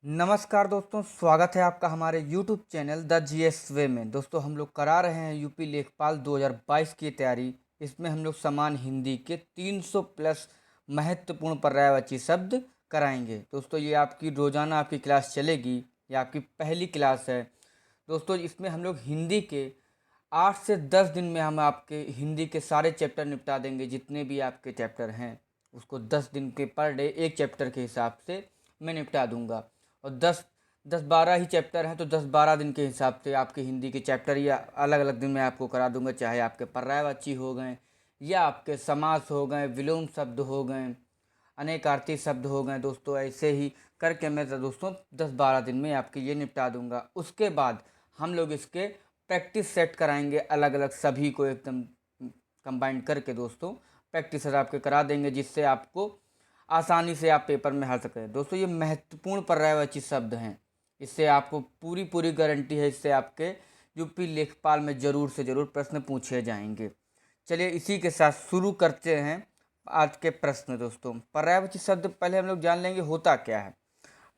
नमस्कार दोस्तों, स्वागत है आपका हमारे YouTube चैनल द जीएस वे में। दोस्तों हम लोग करा रहे हैं यूपी लेखपाल 2022 की तैयारी। इसमें हम लोग समान हिंदी के 300 प्लस महत्वपूर्ण पर्यायवाची शब्द कराएंगे। दोस्तों ये आपकी रोज़ाना आपकी क्लास चलेगी, ये आपकी पहली क्लास है। दोस्तों इसमें हम लोग हिंदी के 8 से 10 दिन में हम आपके हिंदी के सारे चैप्टर निपटा देंगे। जितने भी आपके चैप्टर हैं उसको 10 दिन के पर डे एक चैप्टर के हिसाब से मैं निपटा दूंगा। और 10-12 ही चैप्टर हैं तो 10-12 दिन के हिसाब से आपके हिंदी के चैप्टर या अलग अलग दिन में आपको करा दूंगा। चाहे आपके पर्यायवाची हो गए या आपके समास हो गए, विलोम शब्द हो गए, अनेकार्थी शब्द हो गए। दोस्तों ऐसे ही करके मैं तो दोस्तों 10-12 दिन में आपके ये निपटा दूंगा। उसके बाद हम लोग इसके प्रैक्टिस सेट कराएंगे, अलग अलग सभी को एकदम कंबाइंड करके दोस्तों प्रैक्टिस आपके करा देंगे, जिससे आपको आसानी से आप पेपर में हल सकें। दोस्तों ये महत्वपूर्ण पर्यायवाची शब्द हैं, इससे आपको पूरी पूरी गारंटी है, इससे आपके यूपी लेखपाल में ज़रूर से ज़रूर प्रश्न पूछे जाएंगे। चलिए इसी के साथ शुरू करते हैं आज के प्रश्न। दोस्तों पर्यायवाची शब्द पहले हम लोग जान लेंगे होता क्या है।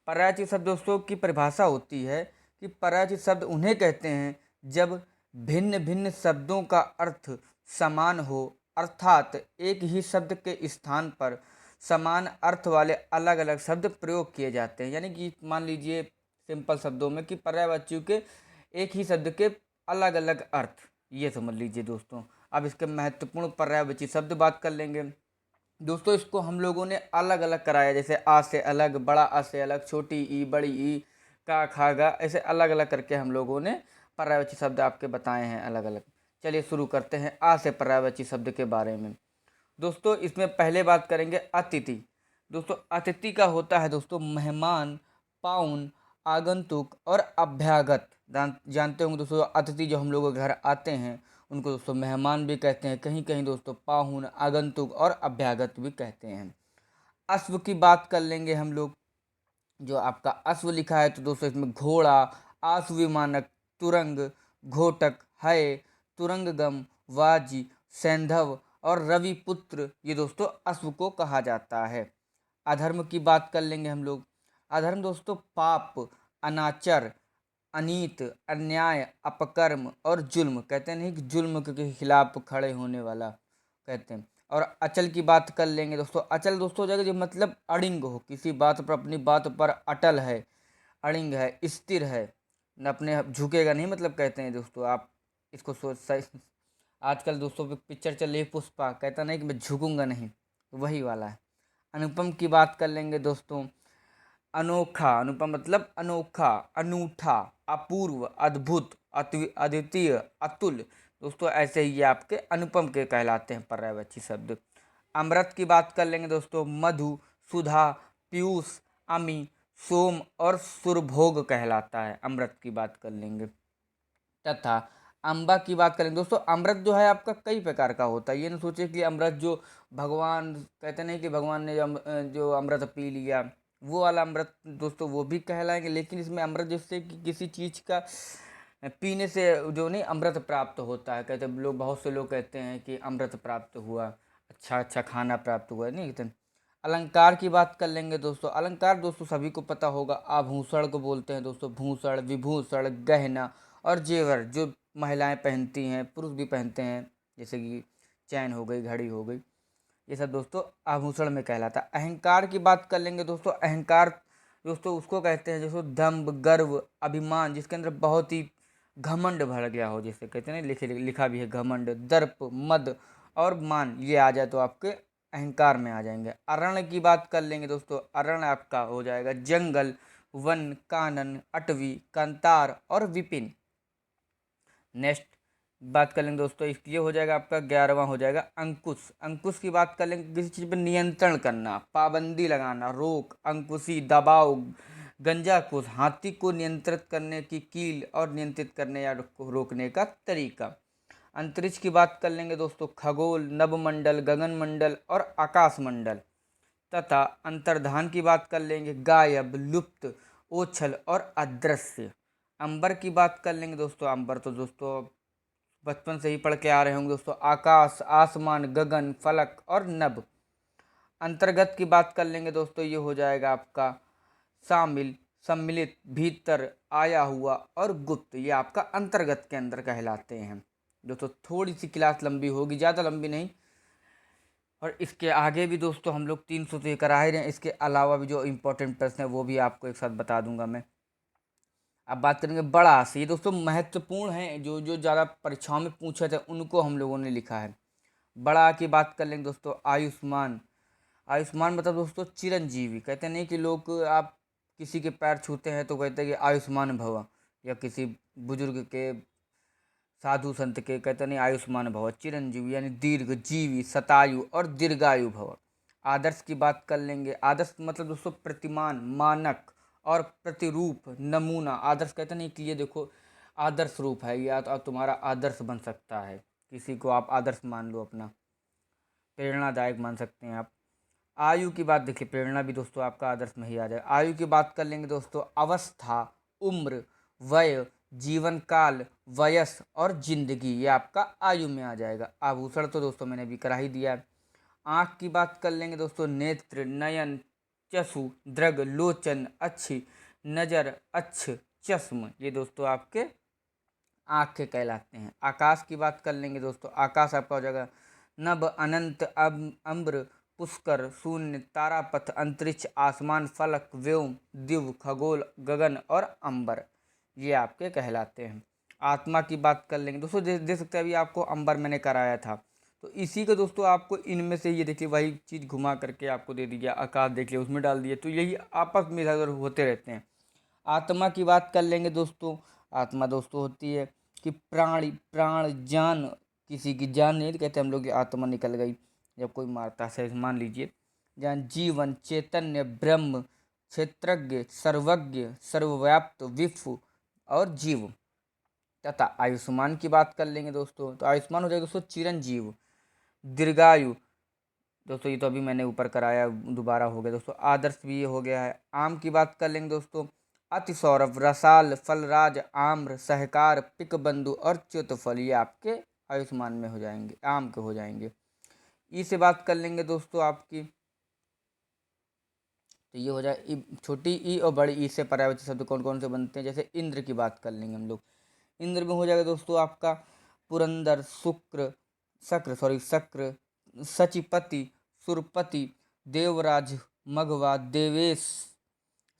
पर्यायवाची शब्द दोस्तों की परिभाषा होती है कि पर्यायवाची शब्द उन्हें कहते हैं जब भिन्न भिन्न शब्दों का अर्थ समान हो, अर्थात एक ही शब्द के स्थान पर समान अर्थ वाले अलग अलग शब्द प्रयोग किए जाते हैं। यानी कि मान लीजिए सिंपल शब्दों में कि पर्यायवाचियों के एक ही शब्द के अलग अलग अर्थ, ये समझ लीजिए दोस्तों। अब इसके महत्वपूर्ण पर्यायवाची शब्द बात कर लेंगे। दोस्तों इसको हम लोगों ने अलग अलग कराया, जैसे आ से अलग, बड़ा आ से अलग, छोटी ई, बड़ी ई, का, खा, गा, ऐसे अलग अलग करके हम लोगों ने पर्यायवाची शब्द आपके बताए हैं अलग अलग। चलिए शुरू करते हैं आ से पर्यायवाची शब्द के बारे में। दोस्तों इसमें पहले बात करेंगे अतिथि। दोस्तों अतिथि का होता है दोस्तों मेहमान, पाउन, आगंतुक और अभ्यागत। जानते होंगे दोस्तों अतिथि जो हम लोगों के घर आते हैं उनको दोस्तों मेहमान भी कहते हैं, कहीं कहीं दोस्तों पाहुन, आगंतुक और अभ्यागत भी कहते हैं। अश्व की बात कर लेंगे हम लोग। जो आपका अश्व लिखा है तो दोस्तों इसमें घोड़ा, आश्व विमानक, तुरंग, घोटक, है, तुरंगगम, वाजी, सैंधव और रविपुत्र, ये दोस्तों अश्व को कहा जाता है। अधर्म की बात कर लेंगे हम लोग। अधर्म दोस्तों पाप, अनाचर, अनीत, अन्याय, अपकर्म और जुल्म, कहते नहीं कि जुल्म के खिलाफ खड़े होने वाला कहते हैं। और अचल की बात कर लेंगे दोस्तों। अचल दोस्तों जगह जो मतलब अड़िंग हो, किसी बात पर अपनी बात पर अटल है, अड़िंग है, स्थिर है, न अपने झुकेगा नहीं, मतलब कहते हैं दोस्तों। आप इसको सोच सही, आजकल दोस्तों पे पिक्चर चल रही है पुष्पा, कहता नहीं कि मैं झुकूंगा नहीं, तो वही वाला है। अनुपम की बात कर लेंगे दोस्तों। अनोखा, अनुपम मतलब अनोखा, अनूठा, अपूर्व, अद्भुत, अद्वितीय, अतुल। दोस्तों ऐसे ही ये आपके अनुपम के कहलाते हैं पर्यायवाची शब्द। अमृत की बात कर लेंगे दोस्तों। मधु, सुधा, पीयूष, अमी, सोम और सुरभोग कहलाता है, अमृत की बात कर लेंगे। तथा अम्बा की बात करें दोस्तों। अमृत जो है आपका कई प्रकार का होता है, ये ना सोचे कि अमृत जो भगवान कहते नहीं कि भगवान ने जो अमृत पी लिया वो वाला अमृत, दोस्तों वो भी कहलाएंगे। लेकिन इसमें अमृत जिससे कि किसी चीज़ का पीने से जो नहीं अमृत प्राप्त होता है, कहते लोग, बहुत से लोग कहते हैं कि अमृत प्राप्त हुआ, अच्छा अच्छा खाना प्राप्त हुआ, नहीं कहते। अलंकार की बात कर लेंगे दोस्तों। अलंकार दोस्तों सभी को पता होगा, आभूषण को बोलते हैं दोस्तों। भूषण, विभूषण, गहना और जेवर जो महिलाएं पहनती हैं, पुरुष भी पहनते हैं, जैसे कि चैन हो गई, घड़ी हो गई, ये सब दोस्तों आभूषण में कहलाता है। अहंकार की बात कर लेंगे दोस्तों। अहंकार दोस्तों उसको कहते हैं जैसे दम्भ, गर्व, अभिमान, जिसके अंदर बहुत ही घमंड भर गया हो, जैसे कहते हैं लिखा भी है घमंड, दर्प, मद और मान, ये आ जाए तो आपके अहंकार में आ जाएंगे। अरण्य की बात कर लेंगे दोस्तों। अरण्य आपका हो जाएगा जंगल, वन, कानन, अटवी, कंतार और विपिन। नेक्स्ट बात कर लेंगे दोस्तों, ये हो जाएगा आपका 11वां हो जाएगा अंकुश। अंकुश की बात कर लेंगे, किसी चीज़ पर नियंत्रण करना, पाबंदी लगाना, रोक, अंकुशी, दबाव, गंजाकुश, हाथी को नियंत्रित करने की कील और नियंत्रित करने या रोकने का तरीका। अंतरिक्ष की बात कर लेंगे दोस्तों। खगोल, नभमंडल, गगनमंडल और आकाशमंडल। तथा अंतर्धान की बात कर लेंगे। गायब, लुप्त, ओछल और अदृश्य। अंबर की बात कर लेंगे दोस्तों। अंबर तो दोस्तों बचपन से ही पढ़ के आ रहे होंगे दोस्तों। आकाश, आसमान, गगन, फलक और नभ। अंतर्गत की बात कर लेंगे दोस्तों। ये हो जाएगा आपका शामिल, सम्मिलित, भीतर, आया हुआ और गुप्त, ये आपका अंतर्गत के अंदर कहलाते हैं। दोस्तों थोड़ी सी क्लास लंबी होगी, ज़्यादा लंबी नहीं। और इसके आगे भी दोस्तों हम लोग 300 तो ये करा ही रहे हैं, इसके अलावा भी जो इम्पोर्टेंट प्रश्न है वो भी आपको एक साथ बता दूंगा मैं। अब बात करेंगे बड़ा से, ये दोस्तों महत्वपूर्ण है, जो जो ज़्यादा परीक्षाओं में पूछे थे उनको हम लोगों ने लिखा है। बड़ा की बात कर लेंगे दोस्तों, आयुष्मान। आयुष्मान मतलब दोस्तों चिरंजीवी। कहते नहीं कि लोग, आप किसी के पैर छूते हैं तो कहते हैं कि आयुष्मान भव, या किसी बुजुर्ग के, साधु संत के, कहते नहीं आयुष्मान भव, चिरंजीवी यानी दीर्घ जीवी, शतायु और दीर्घायु भव। आदर्श की बात कर लेंगे। आदर्श मतलब दोस्तों प्रतिमान, मानक और प्रतिरूप, नमूना। आदर्श कहते नहीं कि ये देखो आदर्श रूप है, या तो तुम्हारा आदर्श बन सकता है, किसी को आप आदर्श मान लो, अपना प्रेरणादायक मान सकते हैं आप। आयु की बात देखिए, प्रेरणा भी दोस्तों आपका आदर्श में ही आ जाए। आयु की बात कर लेंगे दोस्तों, अवस्था, उम्र, वय, जीवन काल, वयस और जिंदगी, ये आपका आयु में आ जाएगा। आभूषण तो दोस्तों मैंने भी करा ही दिया है। आँख की बात कर लेंगे दोस्तों, नेत्र, नयन, चक्षु, दृग, लोचन, अच्छी, नजर, अच्छ, चश्म, ये दोस्तों आपके आँख के कहलाते हैं। आकाश की बात कर लेंगे दोस्तों, आकाश आपका हो जाएगा नभ, अनंत, अम्बर, पुष्कर, शून्य, तारापथ, अंतरिक्ष, आसमान, फलक, व्योम, दिव्य, खगोल, गगन और अंबर, ये आपके कहलाते हैं। आत्मा की बात कर लेंगे दोस्तों, दे सकते हैं, अभी आपको अंबर मैंने कराया था, तो इसी को दोस्तों आपको इनमें से ये देखिए वही चीज़ घुमा करके आपको दे दी गया, आकाश देख लिया उसमें डाल दिया, तो यही आपस में इधर उधर होते रहते हैं। आत्मा की बात कर लेंगे दोस्तों, आत्मा दोस्तों होती है कि प्राण, जान, किसी की जान नहीं तो कहते हम लोग की आत्मा निकल गई जब कोई मारता है, मान लीजिए। जान, जीवन, चैतन्य, ब्रह्म, क्षेत्रज्ञ, सर्वज्ञ, सर्वव्याप्त, विश्व और जीव। तथा आयुष्मान की बात कर लेंगे दोस्तों, तो आयुष्मान हो जाएगा दोस्तों चिरंजीव, दीर्घायु। दोस्तों ये तो अभी मैंने ऊपर कराया, दोबारा हो गया दोस्तों। आदर्श भी ये हो गया है। आम की बात कर लेंगे दोस्तों, अति सौरभ, रसाल, फलराज, आम्र, सहकार, पिक बंधु और च्युतफल, ये आपके आयुष्मान में हो जाएंगे, आम के हो जाएंगे। ई से बात कर लेंगे दोस्तों आपकी, तो ये हो जाए छोटी ई और बड़ी ई से पर्यायवाची शब्द कौन कौन से बनते हैं। जैसे इंद्र की बात कर लेंगे हम लोग, इंद्र में हो जाएगा दोस्तों आपका पुरंदर, शुक्र, शक्र, सचिपति, सुरपति, देवराज, मघवा, देवेश,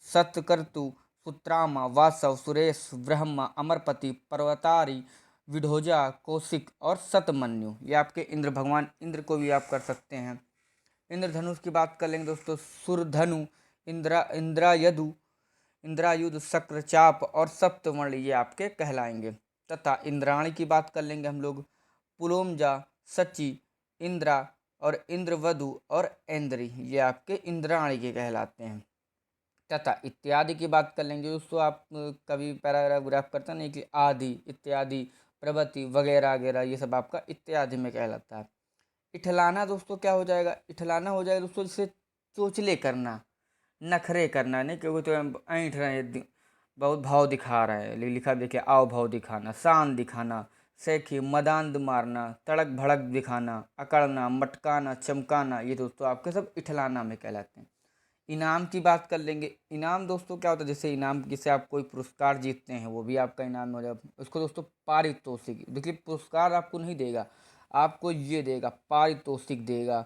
सतकर्तु, सुत्रामा, वासव, सुरेश, ब्रह्मा, अमरपति, पर्वतारी, विढोजा, कौशिक और सतमन्यु, ये आपके इंद्र भगवान इंद्र को भी आप कर सकते हैं। इंद्रधनुष की बात कर लेंगे दोस्तों, सुरधनु, इंद्रायदु, इंद्रायुध, शक्र, चाप और सप्तमणि, ये आपके कहलाएंगे। तथा इंद्राणी की बात कर लेंगे हम लोग, पुलोमजा, सची, इंद्रा और इंद्रवधु और इंद्री, ये आपके इंद्राणी के कहलाते हैं। तथा इत्यादि की बात कर लेंगे दोस्तों, आप कभी पैराग्राफ करते हैं नहीं कि आदि, इत्यादि, प्रवृत्ति वगैरह वगैरह, ये सब आपका इत्यादि में कहलाता है। इठलाना दोस्तों क्या हो जाएगा, इठलाना हो जाएगा दोस्तों जैसे चोचले करना, नखरे करना, नहीं क्योंकि तो ऐंठ रहे हैं, बहुत भाव दिखा रहा है, लिखा देखिए आओ भाव दिखाना, शान दिखाना, सैखी, मदांद मारना, तड़क भड़क दिखाना, अकड़ना, मटकाना, चमकाना, ये दोस्तों आपके सब इठलाना में कहलाते हैं। इनाम की बात कर लेंगे। इनाम दोस्तों क्या होता है, जैसे इनाम जिससे आप कोई पुरस्कार जीतते हैं वो भी आपका इनाम हो जाएगा। उसको दोस्तों पारितोषिक, देखिए पुरस्कार आपको नहीं देगा, आपको ये देगा, पारितोषिक देगा,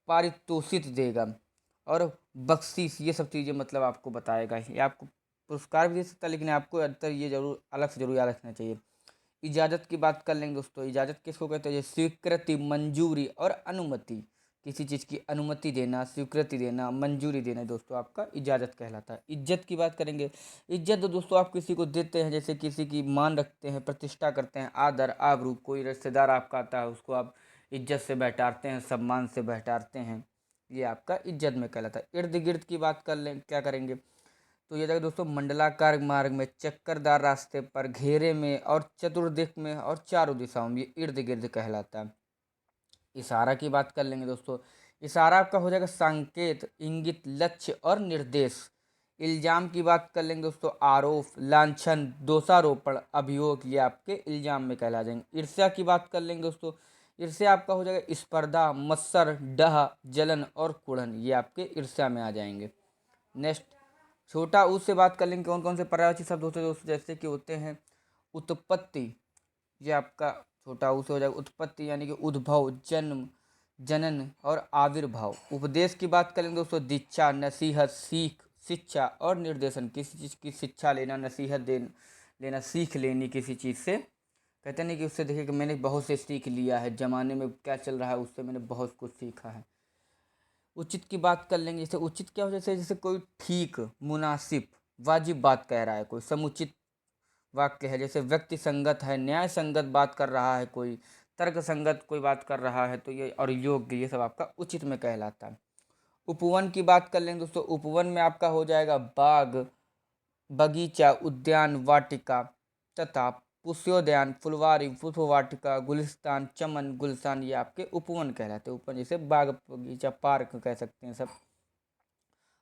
पारितोषित देगा और बख्शीश, ये सब चीज़ें मतलब आपको बताएगा। ये आपको पुरस्कार भी दे सकता है, लेकिन आपको अधिकतर ये जरूर अलग से जरूर याद रखना चाहिए। इजाज़त की बात कर लेंगे दोस्तों, इजाज़त किसको कहते हैं, स्वीकृति, मंजूरी और अनुमति, किसी चीज़ की अनुमति देना, स्वीकृति देना, मंजूरी देना दोस्तों आपका इजाज़त कहलाता है। इज्जत की बात करेंगे, इज्जत तो दोस्तों आप किसी को देते हैं, जैसे किसी की मान रखते हैं, प्रतिष्ठा करते हैं, आदर, आबरू, कोई रिश्तेदार आपका आता है उसको आप इज्जत से बैठारते हैं, सम्मान से बैठारते हैं, ये आपका इज्जत में कहलाता है। इर्द गिर्द की बात कर लें, क्या करेंगे, तो ये जगह दोस्तों मंडलाकार मार्ग में, चक्करदार रास्ते पर, घेरे में और चतुर्दिक में और चारों दिशाओं में, ये इर्द गिर्द कहलाता है। इशारा की बात कर लेंगे दोस्तों, इशारा आपका हो जाएगा संकेत, इंगित, लक्ष्य और निर्देश। इल्जाम की बात कर लेंगे दोस्तों, आरोप, लांछन, दोषारोपण, अभियोग, ये आपके इल्जाम में कहला जाएंगे। ईर्ष्या की बात कर लेंगे दोस्तों, ईर्ष्या आपका हो जाएगा स्पर्धा, मत्सर, डह, जलन और कुड़न, ये आपके ईर्ष्या में आ जाएंगे। नेक्स्ट छोटा ऊ से बात कर लेंगे कौन कौन से पर्यायवाची शब्द होते हैं दोस्तों, जैसे कि होते हैं उत्पत्ति, ये आपका छोटा ऊ से हो जाएगा। उत्पत्ति यानी कि उद्भव, जन्म, जनन और आविर्भाव। उपदेश की बात करेंगे दोस्तों, दीक्षा, नसीहत, सीख, शिक्षा और निर्देशन। किसी चीज़ की शिक्षा लेना, नसीहत लेना, सीख लेनी किसी चीज़ से। कहते नहीं कि उससे देखिए कि मैंने बहुत से सीख लिया है, ज़माने में क्या चल रहा है उससे मैंने बहुत कुछ सीखा है। उचित की बात कर लेंगे, जैसे उचित क्या हो, जैसे जैसे कोई ठीक, मुनासिब, वाजिब बात कह रहा है कोई। समुचित वाक्य है, जैसे व्यक्ति संगत है, न्याय संगत बात कर रहा है कोई, तर्क संगत कोई बात कर रहा है, तो ये और योग्य, ये सब आपका उचित में कहलाता है। उपवन की बात कर लेंगे दोस्तों, उपवन में आपका हो जाएगा बाग, बगीचा, उद्यान, वाटिका तथा पुष्पोद्यान, फुलवारी, पुष्प वाटिका, गुलिस्तान, चमन, गुलशान, ये आपके उपवन कहलाते हैं। उपवन जैसे बाग, बगीचा, पार्क कह सकते हैं सब।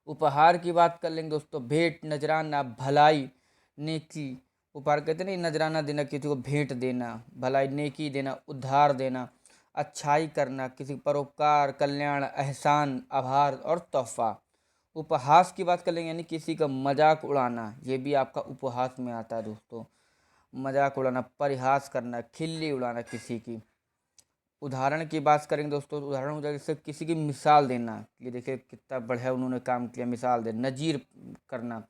उपहार की बात कर लेंगे दोस्तों, भेंट, नजराना, भलाई, नेकी। उपहार कहते हैं ना, नजराना देना, किसी को भेंट देना, भलाई, नेकी देना, उद्धार देना, अच्छाई करना, किसी परोपकार, कल्याण, एहसान, आभार और तोहफा। उपहास की बात कर लेंगे, यानी किसी का मजाक उड़ाना, ये भी आपका उपहास में आता है दोस्तों। मजाक उड़ाना, परिहास करना, खिल्ली उड़ाना किसी की। उदाहरण की बात करेंगे दोस्तों, तो उदाहरण हो जाएगा जैसे किसी की मिसाल देना, ये देखिए कितना बढ़िया उन्होंने काम किया, मिसाल दे, नजीर करना,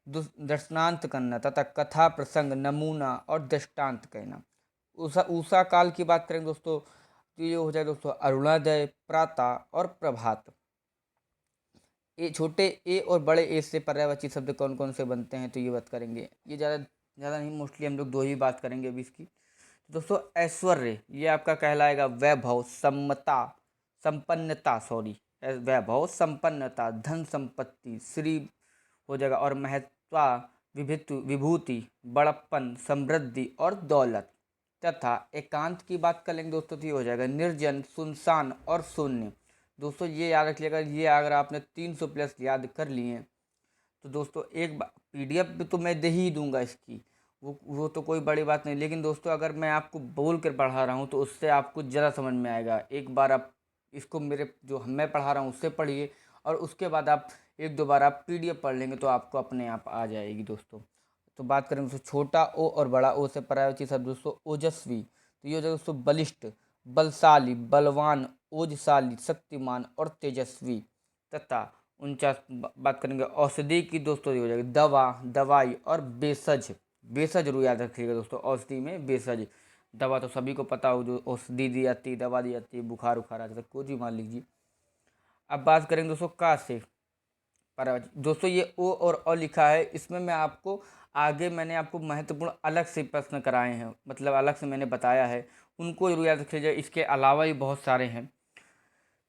दृष्टांत करना तथा कथा, प्रसंग, नमूना और दृष्टांत कहना। उषा उषा काल की बात करेंगे दोस्तों, तो ये हो जाएगा दोस्तों अरुणोदय, प्रातः और प्रभात। ए छोटे ए और बड़े ए से पर्यायवाची शब्द कौन कौन से बनते हैं, तो ये बात करेंगे। ये ज़्यादा नहीं, मोस्टली हम लोग दो ही बात करेंगे अभी इसकी। तो दोस्तों ऐश्वर्य, ये आपका कहलाएगा वैभव, संपन्नता, सॉरी, वैभव, संपन्नता, धन संपत्ति, श्री हो जाएगा, और महत्ता, विभूति, बड़प्पन, समृद्धि और दौलत। तथा एकांत की बात कर लेंगे दोस्तों, तो ये हो जाएगा निर्जन, सुनसान और शून्य। दोस्तों ये याद रखिएगा, ये अगर आपने 300 प्लस याद कर लिए तो दोस्तों एक PDF भी तो मैं दे ही दूंगा इसकी, वो तो कोई बड़ी बात नहीं। लेकिन दोस्तों अगर मैं आपको बोल कर पढ़ा रहा हूँ तो उससे आपको ज़्यादा समझ में आएगा। एक बार आप इसको मेरे जो मैं पढ़ा रहा हूँ उससे पढ़िए, और उसके बाद आप एक दो बार आप PDF पढ़ लेंगे तो आपको अपने आप आ जाएगी दोस्तों। तो बात करें दोस्तों छोटा ओ और बड़ा ओ से पर्यायवाची शब्द दोस्तों ओजस्वी, तो ये हो जाएगा दोस्तों बलिष्ठ, बलशाली, बलवान, ओजशाली, शक्तिमान और तेजस्वी। तथा 49 बात करेंगे औषधि की दोस्तों, ये हो जाएगी दवा, दवाई और बेसज। बेसज रू याद रखिएगा दोस्तों, औषधि में बेसज। दवा तो सभी को पता हो, जो औषधि दी जाती है, दवा दी जाती है, बुखार उखार आता है, कुछ भी मान लीजिए। अब बात करेंगे दोस्तों का से पर्यायवाची। दोस्तों ये ओ और अ लिखा है, इसमें मैं आपको आगे मैंने आपको महत्वपूर्ण अलग से प्रश्न कराए हैं, मतलब अलग से मैंने बताया है, उनको जरूर याद रखिएगा। इसके अलावा भी बहुत सारे हैं।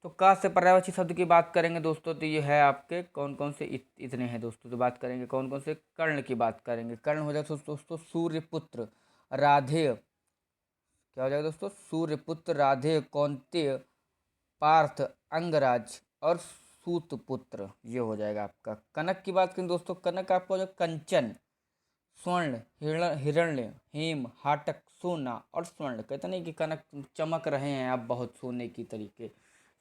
तो का से पर्यायवाची शब्द की बात करेंगे दोस्तों, तो ये है आपके कौन कौन से इतने हैं दोस्तों। तो बात करेंगे कौन कौन से, कर्ण की बात करेंगे। कर्ण हो जाएगा दोस्तों सूर्यपुत्र, राधेय, क्या हो जाएगा दोस्तों, सूर्यपुत्र, राधेय, कौंतेय, पार्थ, अंगराज और सूतपुत्र, ये हो जाएगा आपका। कनक की बात करें दोस्तों, कनक आपका हो जाएगा कंचन, स्वर्ण, हिरण्य, हेम, हाटक, सोना और स्वर्ण। कहते नहीं कि कनक चमक रहे हैं आप बहुत, सोने की तरीके,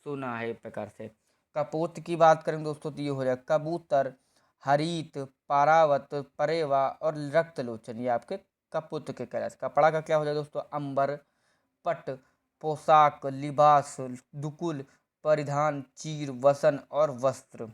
सोना है एक प्रकार से। कपोत की बात करें दोस्तों, तो ये हो जाएगा कबूतर, हरित, पारावत, परेवा और रक्तलोचन, ये आपके कपूत के कहलाते। कपड़ा का क्या हो जाएगा दोस्तों, अंबर, पट, पोशाक, लिबास, दुकुल, परिधान, चीर, वसन और वस्त्र।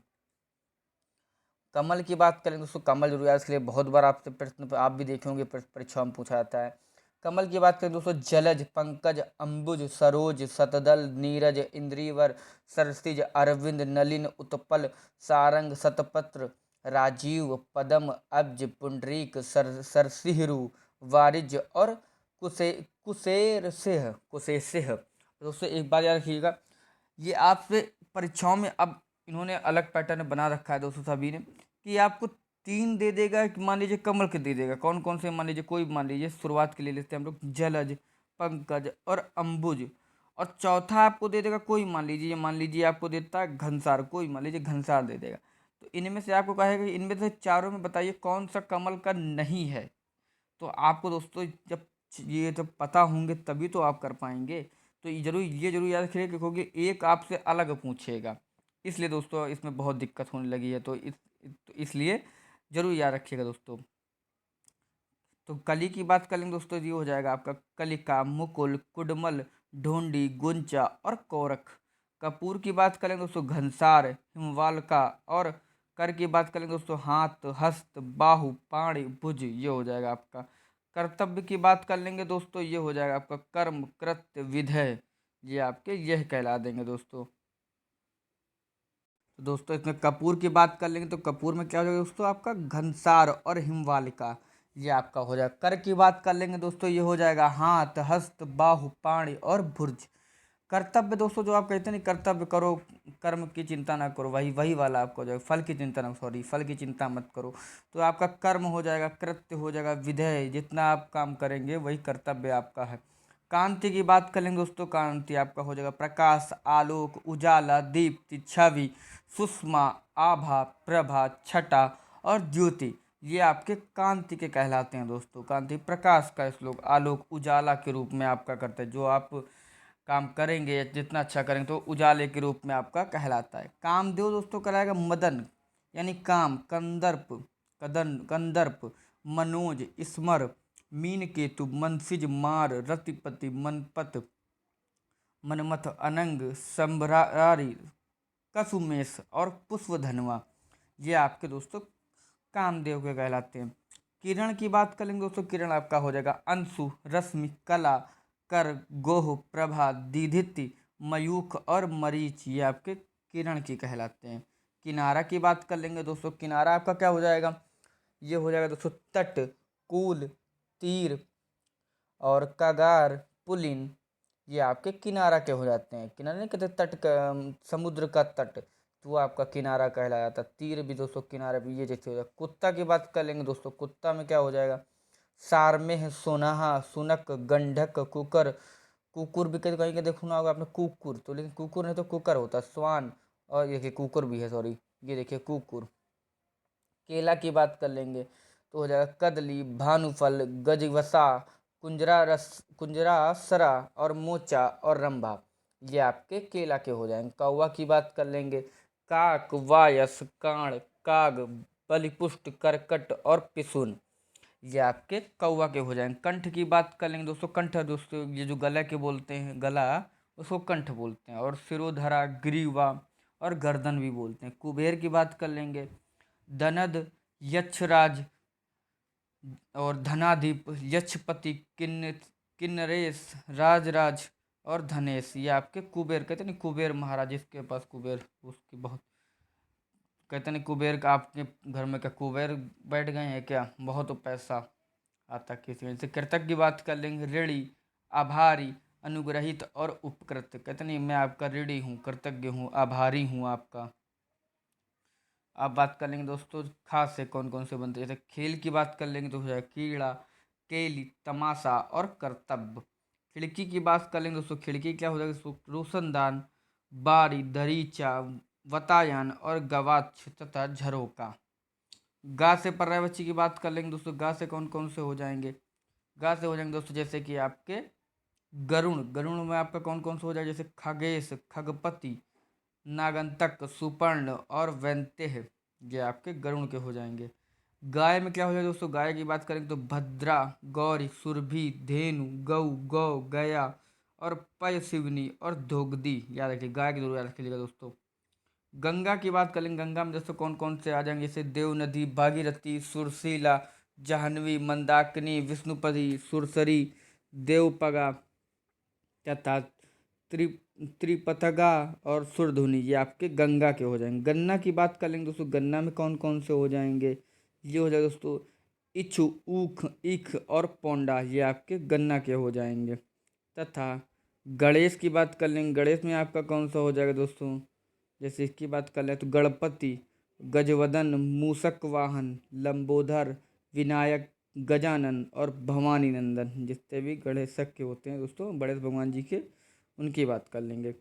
कमल की बात करें दोस्तों, कमल जरूर याद, इसके लिए बहुत बार आपसे प्रश्न आप भी देखे होंगे, परीक्षाओं में पूछा जाता है। कमल की बात करें दोस्तों, जलज, पंकज, अंबुज, सरोज, शतदल, नीरज, इंद्रीवर, सरसिज, अरविंद, नलिन, उत्पल, सारंग, शतपत्र, राजीव, पदम, अब्ज, पुंडरीक, सरसिहरू, वारिज और कुशेर सिंह। दोस्तों एक बार याद रखिएगा, ये आपसे परीक्षाओं में अब इन्होंने अलग पैटर्न बना रखा है दोस्तों सभी ने, कि आपको 3 दे देगा, कि मान लीजिए कमल के दे देगा, कौन कौन से, मान लीजिए कोई, मान लीजिए शुरुआत के लिए लेते हैं हम लोग, जलज, पंकज और अंबुज। और चौथा आपको दे देगा कोई, मान लीजिए आपको देता है घनसार, कोई मान लीजिए घनसार दे देगा। तो इनमें से आपको कहेगा कि इनमें से चारों में बताइए कौन सा कमल का नहीं है। तो आपको दोस्तों जब ये जब पता होंगे तभी तो आप कर पाएंगे। तो ये जरूर याद रखिएगा, क्योंकि एक आपसे अलग पूछेगा, इसलिए दोस्तों इसमें बहुत दिक्कत होने लगी है। तो तो इसलिए जरूर याद रखिएगा दोस्तों। तो कली की बात करेंगे दोस्तों, ये हो जाएगा आपका कलिका, मुकुल, कुडमल, ढूंढी, गुंचा और कोरख। कपूर की बात करेंगे दोस्तों, घनसार, हिमवालका। और कर की बात करेंगे दोस्तों, हाथ, हस्त, बाहु, पाणी, भुज, ये हो जाएगा आपका। कर्तव्य की बात कर लेंगे दोस्तों, ये हो जाएगा आपका कर्म, कृत्य, विधेय, ये आपके यह कहला देंगे दोस्तों। तो दोस्तों इसमें कपूर की बात कर लेंगे तो कपूर में क्या हो जाएगा दोस्तों, आपका घनसार और हिमवालिका, ये आपका हो जाएगा। कर की बात कर लेंगे दोस्तों, ये हो जाएगा हाथ, हस्त, बाहु, पाणी और भुज। कर्तव्य दोस्तों, जो आप कहते हैं नहीं, कर्तव्य करो, कर्म की चिंता ना करो, वही वही वाला आपको हो जाएगा। फल की चिंता ना, सॉरी, फल की चिंता मत करो, तो आपका कर्म हो जाएगा, कृत्य हो जाएगा, विधेय, जितना आप काम करेंगे वही कर्तव्य आपका है। कांति की बात करेंगे दोस्तों, कांति आपका हो जाएगा प्रकाश, आलोक, उजाला, दीप्ति, छवि, सुषमा, आभा, प्रभा, छटा और ज्योति, ये आपके कांति के कहलाते हैं दोस्तों। कांति प्रकाश का श्लोक, आलोक उजाला के रूप में आपका करते हैं, जो आप काम करेंगे जितना अच्छा करेंगे तो उजाले के रूप में आपका कहलाता है। कामदेव दोस्तों कराएगा मदन, यानी काम, कंदर्प, कंदर्प, मनोज, स्मर, मीन केतु, मनसिज, मार, रतिपति, मनपत, मनमथ, अनंग, संभरारी, कसुमेश और पुष्पधनवा, ये आपके दोस्तों कामदेव के कहलाते हैं। किरण की बात करेंगे दोस्तों, किरण आपका हो जाएगा अंशु, रश्मि, कला, कर, गोह, प्रभा, दीधिति, मयूख और मरीच, ये आपके किरण की कहलाते हैं। किनारा की बात कर लेंगे दोस्तों, किनारा आपका क्या हो जाएगा, ये हो जाएगा दोस्तों तट, कूल, तीर और कगार, पुलिन, ये आपके किनारा के हो जाते हैं। किनारा नहीं कहते तट का, समुद्र का तट, तो वो आपका किनारा कहलाया जाता है। तीर भी दोस्तों किनारे भी, ये जैसे हो जाएगा। कुत्ता की बात कर लेंगे दोस्तों, कुत्ता में क्या हो जाएगा, सारमेह, सोनाहा, सुनक, गंधक, कुकर, कुकुर भी कहीं कहीं देखो ना होगा आपने कुकुर, तो लेकिन कुकुर नहीं तो कुकर होता है, स्वान, और ये देखिए कुकुर भी है, सॉरी, ये देखिए कुकुर। केला की बात कर लेंगे तो हो जाएगा कदली, भानुफल, गजवसा, कुंजरा रस, कुंजरा सरा और मोचा और रंभा, ये आपके केला के हो जाएंगे। कौवा की बात कर लेंगे, काक, वायस, कांड, काग, बलिपुष्ट, करकट और पिसुन, ये आपके कौवा के हो जाएंगे। कंठ की बात कर लेंगे दोस्तों, कंठ दोस्तों ये जो गला के बोलते हैं, गला उसको कंठ बोलते हैं। और सिरोधरा, ग्रीवा और गर्दन भी बोलते हैं। कुबेर की बात कर लेंगे, धनद, यक्षराज और धनाधिप, यक्षपति, किन्नरेश, राजराज और धनेश, ये आपके कुबेर कहते हैं। कुबेर महाराज, इसके पास कुबेर, उसकी बहुत कहते नहीं, कुबेर का आपके घर में क्या कुबेर बैठ गए हैं क्या, बहुत पैसा आता किसी में। जैसे कृतज्ञ की बात कर लेंगे, ऋणी, आभारी, अनुग्रहित और उपकृत, कहते नहीं मैं आपका ऋणी हूँ, कृतज्ञ हूँ, आभारी हूँ आपका। अब बात कर लेंगे दोस्तों खास से कौन कौन से बनते हैं। जैसे खेल की बात कर लेंगे तो हो जाएगा कीड़ा, केली, तमाशा और कर्तव्य। खिड़की की बात कर लेंगे दोस्तों, खिड़की क्या हो जाएगा, रोशनदान, बारी, दरीचा, वातायन और गवाक्ष तथा झरोका। गा से पर्यायवाची की बात कर लेंगे दोस्तों, गा से कौन कौन से हो जाएंगे, गा से हो जाएंगे दोस्तों जैसे कि आपके गरुण, गरुण में आपका कौन कौन से हो जाएगा, जैसे खगेश, खगपति, नागंतक, सुपर्ण और वैंतेह, ये आपके गरुण के हो जाएंगे। गाय में क्या हो जाएगा दोस्तों, गाय की बात करेंगे तो भद्रा, गौरी, सुरभि, धेनु, गौ, गौ, गया और पयसिवनी और धोगदी, याद रखिए गाय की जरूर याद रखिएगा दोस्तों। गंगा की बात करेंगे, गंगा में दोस्तों कौन कौन से आ जाएंगे, जैसे देव नदी, भागीरथी, सुरशीला, जाह्नवी, मंदाकिनी, विष्णुपदी, सुरसरी, देवपगा तथा त्रि त्रिपथगा और सुरधुनी, ये आपके गंगा के हो जाएंगे। गन्ना की बात कर लेंगे दोस्तों, गन्ना में कौन कौन से हो जाएंगे, ये हो जाएगा दोस्तों इच्छु, ऊख, ईख और पोंडा, ये आपके गन्ना के हो जाएंगे। तथा गणेश की बात कर लेंगे, गणेश में आपका कौन सा हो जाएगा दोस्तों, जैसे इसकी बात कर लें तो गणपति, गजवदन, मूषक वाहन, लंबोदर, विनायक, गजानन और भवानी नंदन, जितने भी गणेशक के होते हैं दोस्तों, बड़े भगवान जी के, उनकी बात कर लेंगे।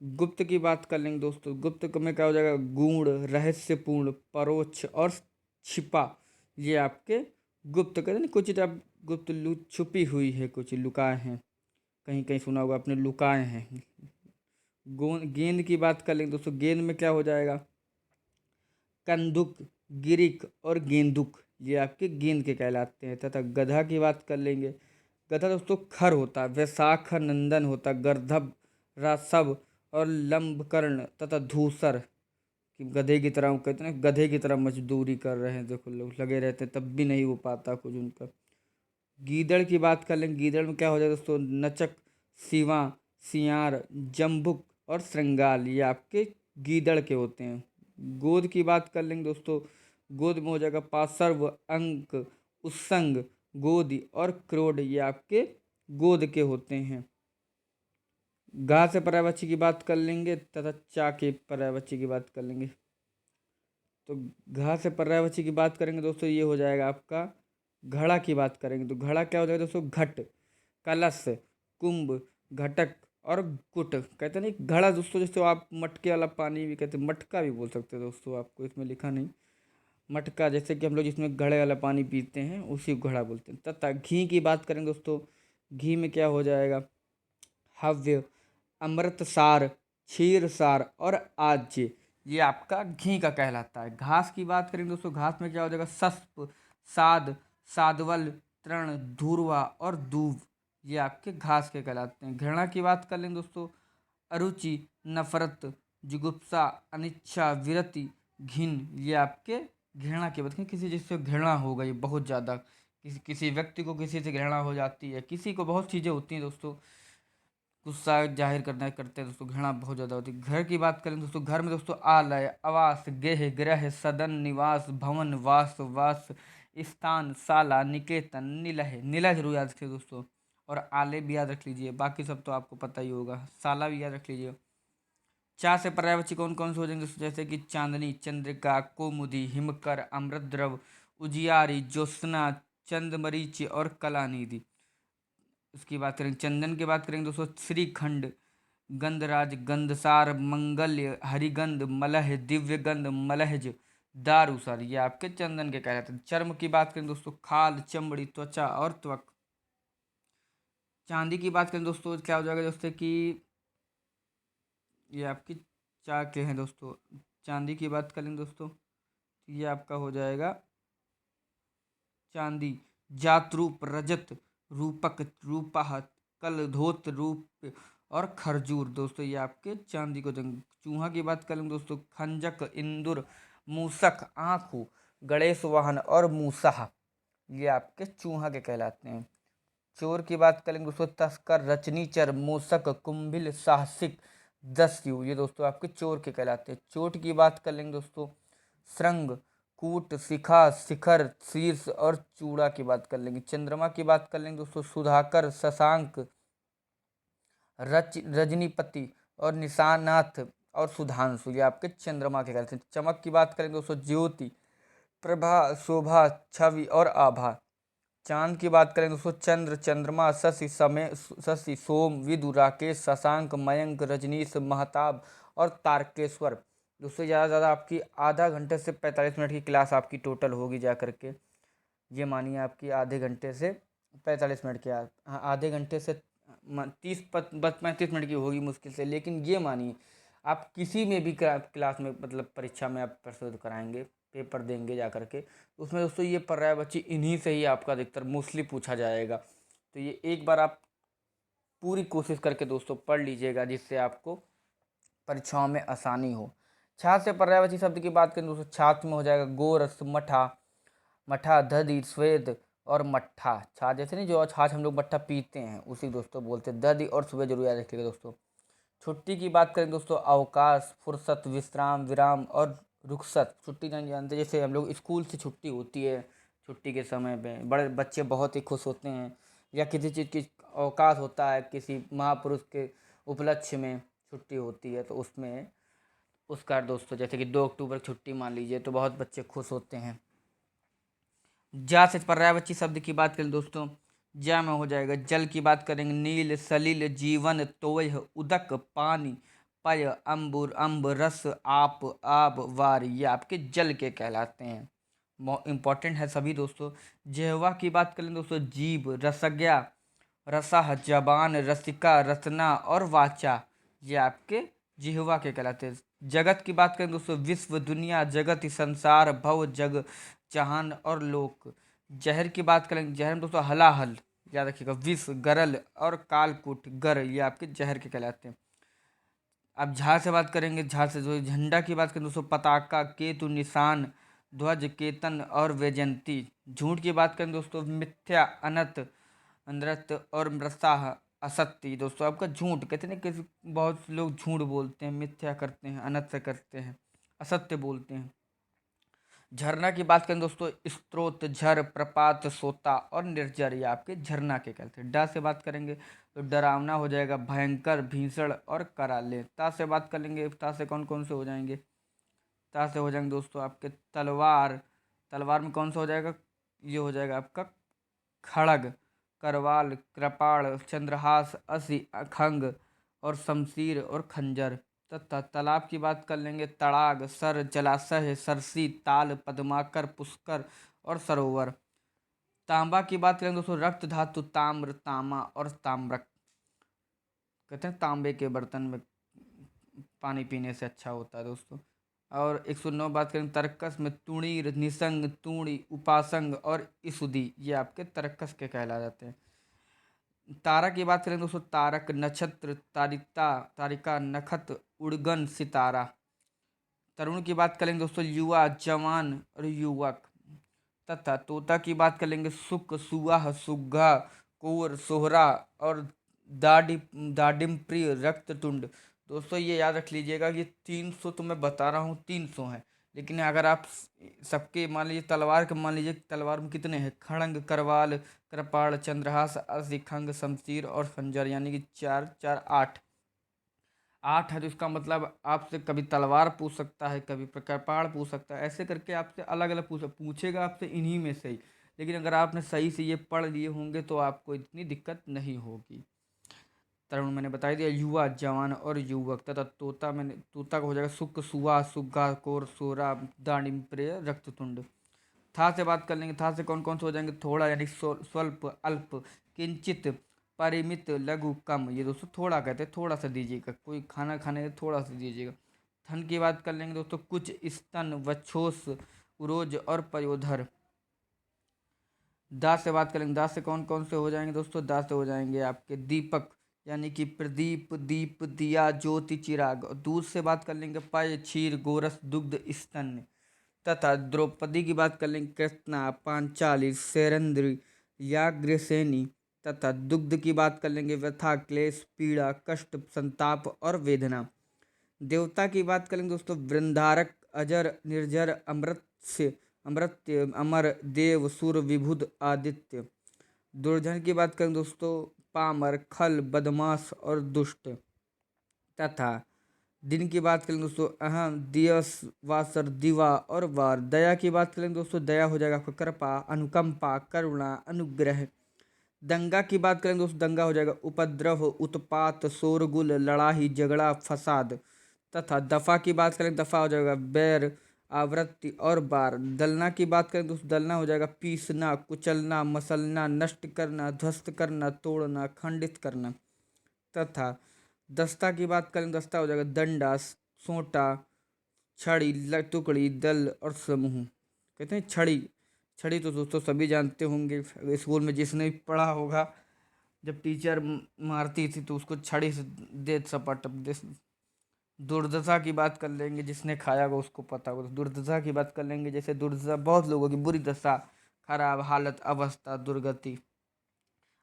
गुप्त की बात कर लेंगे दोस्तों, गुप्त में क्या हो जाएगा, गूढ़, रहस्यपूर्ण, परोक्ष और छिपा, ये आपके गुप्त कहते हैं कुछ आप गुप्त छुपी हुई है, कुछ लुकाए हैं, कहीं कहीं सुना होगा आपने लुकाए हैं। गेंद की बात कर लेंगे दोस्तों, गेंद में क्या हो जाएगा, कंदुक, गिरिक और गेंदुक, ये आपके गेंद के कहलाते हैं। तथा गधा की बात कर लेंगे। गधा दोस्तों खर होता है, वैशाख नंदन होता है, गर्दभ, रासव और लंबकर्ण तथा धूसर, कि गधे की तरह, वो कहते हैं ना गधे की तरह मजदूरी कर रहे हैं, देखो लोग लगे रहते हैं तब भी नहीं हो पाता कुछ उनका। गीदड़ की बात कर लेंगे। गीदड़ में क्या हो जाएगा दोस्तों, नचक, सीवा, सियार, जम्बुक और श्रृंगाल, ये आपके गीदड़ के होते हैं। गोद की बात कर लेंगे दोस्तों। गोद में हो जाएगा पासर्व, अंक, उत्संग, गोदी और क्रोड, ये आपके गोद के होते हैं। घा से पर्यायवाची की बात कर लेंगे तथा चा के पर्यायवाची की बात कर लेंगे। तो घा से पर्यायवाची की बात करेंगे दोस्तों, ये हो जाएगा आपका घड़ा की बात करेंगे तो घड़ा क्या हो जाएगा दोस्तों, घट, कलश, कुंभ, घटक और कुट, कहते हैं ना घड़ा दोस्तों, जैसे आप मटके वाला पानी भी कहते हैं, मटका भी बोल सकते हैं दोस्तों, आपको इसमें लिखा नहीं, मटका, जैसे कि हम लोग जिसमें घड़े वाला पानी पीते हैं उसी को घड़ा बोलते हैं। तथा घी की बात करेंगे दोस्तों, घी में क्या हो जाएगा, हव्य, अमृतसार, क्षीर सार और आज्य, ये आपका घी का कहलाता है। घास की बात करेंगे दोस्तों, घास में क्या हो जाएगा, सस्प, साद, सादवल, तृण, धुर्वा और दूब, ये आपके घास के कहलाते हैं। घृणा की बात कर लेंगे दोस्तों, अरुचि, नफरत, जुगुप्सा, अनिच्छा, विरति, घिन, ये आपके घृणा की बात करें, किसी चीज़ से घृणा हो गई बहुत ज़्यादा, किसी व्यक्ति को किसी से घृणा हो जाती है, किसी को बहुत चीज़ें होती हैं दोस्तों, गुस्सा जाहिर करना करते हैं दोस्तों, घृणा बहुत ज़्यादा होती है। घर की बात करें दोस्तों, घर में दोस्तों आलय, आवास, गेह, गृह, सदन, निवास, भवन, वास, वास स्थान, शाला, निकेतन, निलय, निलय जरूर याद रखिए दोस्तों, और आलय भी याद रख लीजिए, बाकी सब तो आपको पता ही होगा, शाला भी याद रख लीजिए। चा से पर्यायवाची कौन कौन से हो जाएंगे दोस्तों, जैसे कि चांदनी, चंद्रिका, कौमुदी, हिमकर, अमृतद्रव, उजियारी, ज्योत्सना, चंद्रमरीचि और कलानिधि। उसकी बात करेंगे चंदन की बात करेंगे दोस्तों, श्रीखंड, गंधराज, गंधसार, मंगल्य, हरिगंध, मलह, दिव्यगंध, मलहज, दारूसर, ये आपके चंदन के कहलाते हैं। चर्म की बात करें दोस्तों, खाल, चमड़ी, त्वचा और त्वक। चांदी की बात करें दोस्तों, क्या हो जाएगा दोस्तों कि ये आपकी चा के हैं दोस्तों। चांदी की बात करें दोस्तों, ये आपका हो जाएगा चांदी, जात रूप, रजत, रूपक, रूपा, कलधोत रूप और खरजूर, दोस्तों ये आपके चांदी को जंग। चूहा की बात करें दोस्तों, खंजक, इंदुर, मूसक, आंखू, गणेश वाहन और मूसहा, ये आपके चूहा के कहलाते हैं। चोर की बात करेंगे दोस्तों, तस्कर, रचनीचर, मूसक, कुंभिल, साहसिक, दस्यु, ये दोस्तों आपके चोर के कहलाते हैं। चोट की बात कर लेंगे दोस्तों, श्रृंग, कूट, शिखा, शिखर, शीर्ष और चूड़ा की बात कर लेंगे। चंद्रमा की बात कर लेंगे दोस्तों, सुधाकर, शशांक, रजनीपति और निशानाथ और सुधांशु, ये आपके चंद्रमा के कहलाते हैं। चमक की बात करेंगे दोस्तों, ज्योति, प्रभा, शोभा, छवि और आभा। चांद की बात करें दोस्तों, चंद्र, चंद्रमा, शशि, समय, शशि, सोम, विदु, राकेश, शशांक, मयंक, रजनीश, महताब और तारकेश्वर। दोस्तों ज़्यादा आपकी आधा घंटे से 45 मिनट की क्लास आपकी टोटल होगी जा करके, ये मानिए आपकी आधे घंटे से 45 मिनट की हाँ आधे घंटे से 35 मिनट की होगी मुश्किल से, लेकिन ये मानिए आप किसी में भी क्लास में मतलब परीक्षा में आप प्रस्तुत कराएंगे, पेपर देंगे जा करके, उसमें दोस्तों ये पर्यायवाची इन्हीं से ही आपका अधिकतर मोस्टली पूछा जाएगा। तो ये एक बार आप पूरी कोशिश करके दोस्तों पढ़ लीजिएगा, जिससे आपको परीक्षाओं में आसानी हो। छाछ से पर्यायवाची शब्द की बात करें दोस्तों, छाछ में हो जाएगा गोरस, मठा, मठा, दधि, स्वेद और मट्ठा। छाछ जैसे नहीं जो छाछ हम लोग मट्ठा पीते हैं उसी दोस्तों बोलते हैं। दधि और स्वेद जरूर याद रखिएगा दोस्तों। छुट्टी की बात करें दोस्तों, अवकाश, फुर्सत, विश्राम, विराम और रुखसत। छुट्टी नहीं जानते, जैसे हम लोग स्कूल से छुट्टी होती है, छुट्टी के समय पे बड़े बच्चे बहुत ही खुश होते हैं, या किसी चीज़ की अवकाश होता है, किसी महापुरुष के उपलक्ष्य में छुट्टी होती है, तो उसमें उसका दोस्तों जैसे कि 2 अक्टूबर छुट्टी मान लीजिए तो बहुत बच्चे खुश होते हैं। जा से पर्यायवाची शब्द की बात करें दोस्तों, जा में हो जाएगा जल की बात करेंगे, नील, सलिल, जीवन, तोय, उदक, पानी, पय, अंबुर, अम्ब, रस, आप, आब, वार, ये आपके जल के कहलाते हैं। इंपॉर्टेंट है सभी दोस्तों। जिह्वा की बात करें दोस्तों, जीभ, रसज्ञा, रसह, जबान, रसिका, रसना और वाचा, ये आपके जिह्वा के कहलाते हैं। जगत की बात करें दोस्तों, विश्व, दुनिया, जगत, संसार, भव, जग, जहान और लोक। जहर की बात करेंगे, जहर में दोस्तों हलाहल, याद रखिएगा, विष, गरल और कालकूट, गर, ये आपके जहर के कहलाते हैं। अब झा से बात करेंगे, झा से जो झंडा की बात करें दोस्तों, पताका, केतु, निशान, ध्वज, केतन और वैजयंती। झूठ की बात करें दोस्तों, मिथ्या, अनत, नृत्य और मृषा, असत्य। दोस्तों आपका झूठ कहते हैं ना, किसी बहुत लोग झूठ बोलते हैं, मिथ्या करते हैं, अनत्य करते हैं, असत्य बोलते हैं। झरना की बात करें दोस्तों, स्रोत, झर, प्रपात, सोता और निर्जर, ये आपके झरना के कहते हैं। डा से बात करेंगे तो डरावना हो जाएगा, भयंकर, भीषण और कराले। ता से बात करेंगे, ता से कौन कौन से हो जाएंगे, ता से हो जाएंगे दोस्तों आपके तलवार, तलवार में कौन सा हो जाएगा, ये हो जाएगा आपका खड़ग, करवाल, कृपाण, चंद्रहास, असी, खंग और शमशीर और खंजर। तथा तालाब की बात कर लेंगे, तड़ाग, सर, जलाशय, सरसी, ताल, पद्माकर, पुष्कर और सरोवर। तांबा की बात करें दोस्तों, रक्त धातु, ताम्र, तामा और ताम्रक। कहते हैं तांबे के बर्तन में पानी पीने से अच्छा होता है दोस्तों। और 109 बात करें तर्कस में, तुणीर, निसंग, तूणी, उपासंग और इसुदी, ये आपके तर्कस के कहला जाते हैं। तारा की बात करें दोस्तों, तारक, नक्षत्र, तारिका, तारिका, नखत, उड़गन, सितारा। तरुण की बात करेंगे दोस्तों, युवा, जवान और युवक। तथा तोता की बात करेंगे, सुक, सुआह, सुग्गा, कोर, सोहरा और दाडी, दाडिम प्रिय, रक्ततुंड। दोस्तों ये याद रख लीजिएगा, ये 300 तो मैं बता रहा हूँ 300 है, लेकिन अगर आप सबके मान लीजिए, तलवार के मान लीजिए, तलवार में कितने हैं, खड़ंग, करवाल, कृपाण, चंद्रहास, असिखंग, शमशीर और खंजर, यानी कि चार चार आठ। आठ है तो इसका मतलब आपसे कभी तलवार पूछ सकता है, कभी कृपाण पूछ सकता है, ऐसे करके आपसे अलग अलग पूछेगा आपसे इन्हीं में से ही। लेकिन अगर आपने सही से ये पढ़ लिए होंगे तो आपको इतनी दिक्कत नहीं होगी। तरुण मैंने बता दिया, युवा, जवान और युवक। तथा तोता, मैंने तोता का हो जाएगा सुक, सुआ, सुग्गा, कोर, सोरा, दाड़िम प्रिय, रक्ततुंड। था से बात कर लेंगे, था से कौन कौन से हो जाएंगे, थोड़ा यानी स्वल्प, अल्प, किंचित, परिमित, लघु, कम। ये दोस्तों थोड़ा कहते हैं, थोड़ा सा दीजिएगा, कोई खाना खाने में थोड़ा सा दीजिएगा। थन की बात कर लेंगे दोस्तों, कुछ, स्तन, वक्षोस, उरोज और पयोधर। दा से बात करेंगे, दा से कौन कौन से हो जाएंगे दोस्तों, दा से हो जाएंगे आपके दीपक, यानी कि प्रदीप, दीप, दिया, ज्योति, चिराग। और दूध से बात कर लेंगे, पय, क्षीर, गोरस, दुग्ध, स्तन। तथा द्रौपदी की बात कर लेंगे, कृष्णा, पांचाली, शैरेंद्री, याज्ञसेनी। तथा दुग्ध की बात कर लेंगे, व्यथा, क्लेश, पीड़ा, कष्ट, संताप और वेदना। देवता की बात करेंगे दोस्तों, वृंदारक, अजर, निर्जर, अमृत्य, अमृत्य, अमर, देव, सुर, विभुद, आदित्य। दुर्जन की बात करें दोस्तों, पामर, खल, बदमाश और दुष्ट। तथा दिन की बात करें दोस्तों, अहम, दिवस, वासर, दिवा और वार। दया की बात करें दोस्तों, दया हो जाएगा आपका कृपा, अनुकंपा, करुणा, अनुग्रह। दंगा की बात करें दोस्तों, दंगा हो जाएगा उपद्रव, उत्पात, शोरगुल, लड़ाई, झगड़ा, फसाद। तथा दफा की बात करें, दफा हो जाएगा बैर, आवृत्ति और बार। दलना की बात करें दोस्तों, दलना हो जाएगा पीसना, कुचलना, मसलना, नष्ट करना, ध्वस्त करना, तोड़ना, खंडित करना। तथा दस्ता की बात करें, दस्ता हो जाएगा डंडा, सोंटा, छड़ी, टुकड़ी, दल और समूह। कहते हैं छड़ी, छड़ी तो दोस्तों सभी जानते होंगे, स्कूल में जिसने भी पढ़ा होगा, जब टीचर मारती थी तो उसको छड़ी से दे सपाट दे। दुर्दशा की बात कर लेंगे, जिसने खाया होगा उसको पता होगा। तो दुर्दशा की बात कर लेंगे, जैसे दुर्दशा बहुत लोगों की बुरी दशा, खराब हालत, अवस्था, दुर्गति।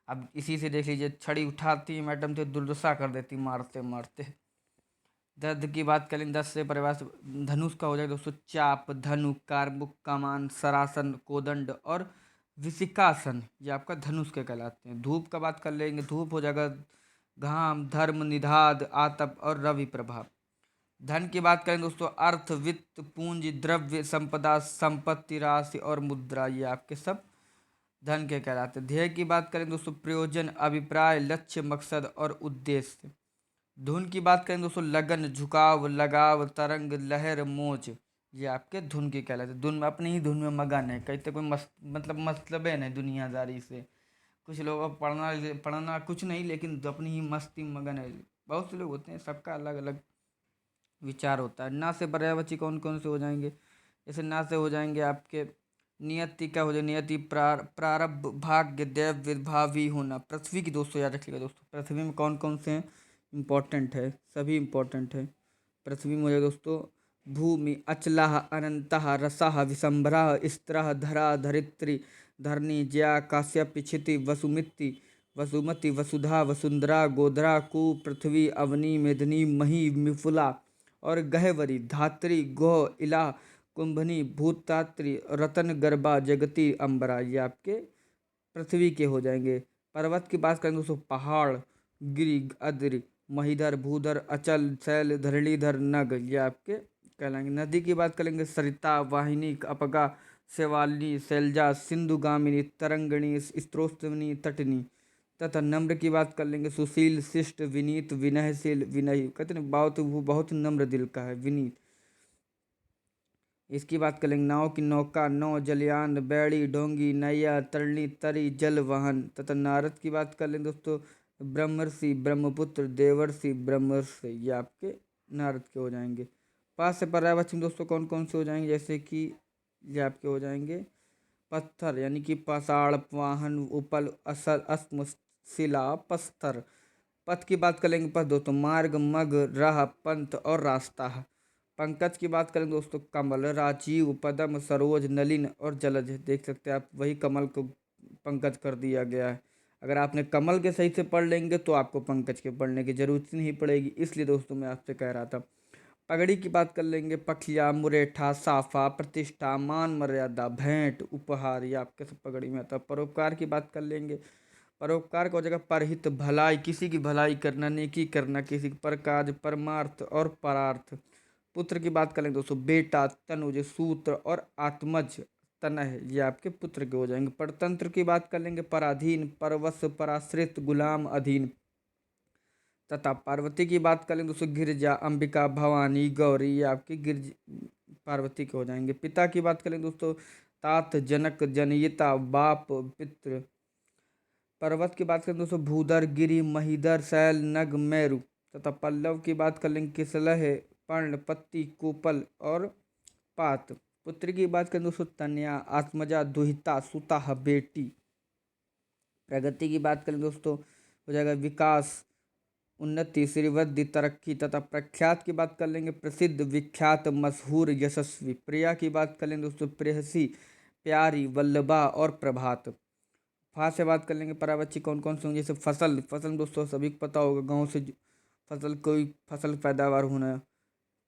अब इसी से देख लीजिए, छड़ी उठाती मैडम तो दुर्दशा कर देती मारते मारते। दर्द की बात करें, दस से परिभाषा, धनुष का हो जाएगा दोस्तों, चाप, धनु, कारमुक, कमान, सरासन, कोदंड और विशिकासन, ये आपका धनुष के कहलाते हैं। धूप का बात कर लेंगे, धूप हो जाएगा घाम, धर्म, निधाद, आतप और रवि प्रभाव। धन की बात करें दोस्तों, अर्थ, वित्त, पूंजी, द्रव्य, संपदा, संपत्ति, राशि और मुद्रा, ये आपके सब धन के कहलाते हैं। ध्येय की बात करें दोस्तों, प्रयोजन, अभिप्राय, लक्ष्य, मकसद और उद्देश्य। धुन की बात करें दोस्तों, लगन, झुकाव, लगाव, तरंग, लहर, मोज, ये आपके धुन की कहलाते हैं। धुन में अपनी ही धुन में मगन है, कहते कोई मतलब है नहीं दुनियादारी से। कुछ लोगों को पढ़ना पढ़ना कुछ नहीं, लेकिन अपनी ही मस्ती मगन है। बहुत से लोग होते हैं, सबका अलग अलग विचार होता है। ना से पर्यायवाची कौन कौन से हो जाएंगे, जैसे ना से हो जाएंगे आपके नियति का हो जाए, नियति प्रारब्ध भाग्य दैव विभावी होना। पृथ्वी की दोस्तों याद रखिएगा दोस्तों, पृथ्वी में कौन कौन से हैं, इम्पोर्टेंट है, सभी इम्पोर्टेंट है। पृथ्वी में हो जाए दोस्तों भूमि, अचला, अनंतः, रसः, विशंभरा, स्त्रः, धरा, धरित्री, धरणी, जया, काश्यप, क्षिति, वसुमिति, वसुमति, वसुधा, वसुंधरा, गोधरा, कु, पृथ्वी, अवनी, मेदिनी, मही, मिफुला और गहवरी, धात्री, गौ, इला, कुंभनी, भूतात्री, रतन गर्भा, जगती, अंबरा। ये आपके पृथ्वी के हो जाएंगे। पर्वत की बात करेंगे दोस्तों पहाड़, गिरि, अद्रि, महीधर, भूधर, अचल, शैल, धरणीधर, नग। ये आपके कहलाएंगे। नदी की बात करेंगे सरिता, वाहिनी, अपगा, शैवालिनी, शैलजा, सिंधुगामिनी, तरंगिणी, स्त्रोत्रनी, तटनी। तथा नम्र की बात कर लेंगे सुशील, शिष्ट, विनीत, विनयशील, विनयी। कहते हैं बहुत वो बहुत नम्र दिल का है, विनीत। इसकी बात कर लेंगे नाव की नौका, नौ, जलयान, बैड़ी, डोंगी, नैया, तरणी, तरी, जल वाहन। तथा नारद की बात कर लेंगे दोस्तों ब्रह्मर्षि, ब्रह्मपुत्र, देवर्षि, ब्रह्मर्षि। ये आपके नारद के हो जाएंगे। पास से पर्यायवाची में दोस्तों कौन कौन से हो जाएंगे, जैसे कि ये आपके हो जाएंगे पत्थर यानी कि पाषाण, वाहन, उपल, असल, अस्म, शिला, पत्थर। पथ की बात करेंगे पथ दोस्तों मार्ग, मग, राह, पंथ और रास्ता है। पंकज की बात करें दोस्तों कमल, राजीव, पद्म, सरोज, नलिन और जलज। देख सकते हैं आप, वही कमल को पंकज कर दिया गया है। अगर आपने कमल के सही से पढ़ लेंगे तो आपको पंकज के पढ़ने की जरूरत नहीं पड़ेगी, इसलिए दोस्तों मैं आपसे कह रहा था। पगड़ी की बात कर लेंगे पखिया, मुरेठा, साफा, प्रतिष्ठा, मान मर्यादा, भेंट, उपहार। ये आपके सब पगड़ी में आता है। परोपकार की बात कर लेंगे, परोपकार को जगह परहित, भलाई, किसी की भलाई करना, नेकी करना, किसी पर काज, परमार्थ और परार्थ। पुत्र की बात करें दोस्तों बेटा, तनुज, सूत्र और आत्मज, तनह। ये आपके पुत्र के हो जाएंगे। परतंत्र की बात कर लेंगे पराधीन, परवश, पराश्रित, गुलाम, अधीन। तथा पार्वती की बात करें दोस्तों गिरजा, अंबिका, भवानी, गौरी। ये आपकी गिरज पार्वती के हो जाएंगे। पिता की बात करें दोस्तों तात, जनक, जनयिता, बाप, पितृ। पर्वत की बात करें दोस्तों भूधर, गिरि, महीधर, शैल, नग, मेरु। तथा पल्लव की बात कर लेंगे किसलह, पर्ण, पत्ती, कोपल और पात। पुत्र की बात करें दोस्तों तनया, आत्मजा, दुहिता, सुता, बेटी। प्रगति की बात करें दोस्तों हो जाएगा विकास, उन्नति, श्रीवृद्धि, तरक्की। तथा प्रख्यात की बात कर लेंगे प्रसिद्ध, विख्यात, मशहूर, यशस्वी। प्रिया की बात कर लेंगे दोस्तों प्रेयसी, प्यारी, वल्लभा और प्रभात। फा से बात कर लेंगे परावच्ची कौन कौन से होंगे, जैसे फसल, फसल दोस्तों सभी को पता होगा गाँव से फसल, कोई फसल पैदावार होना।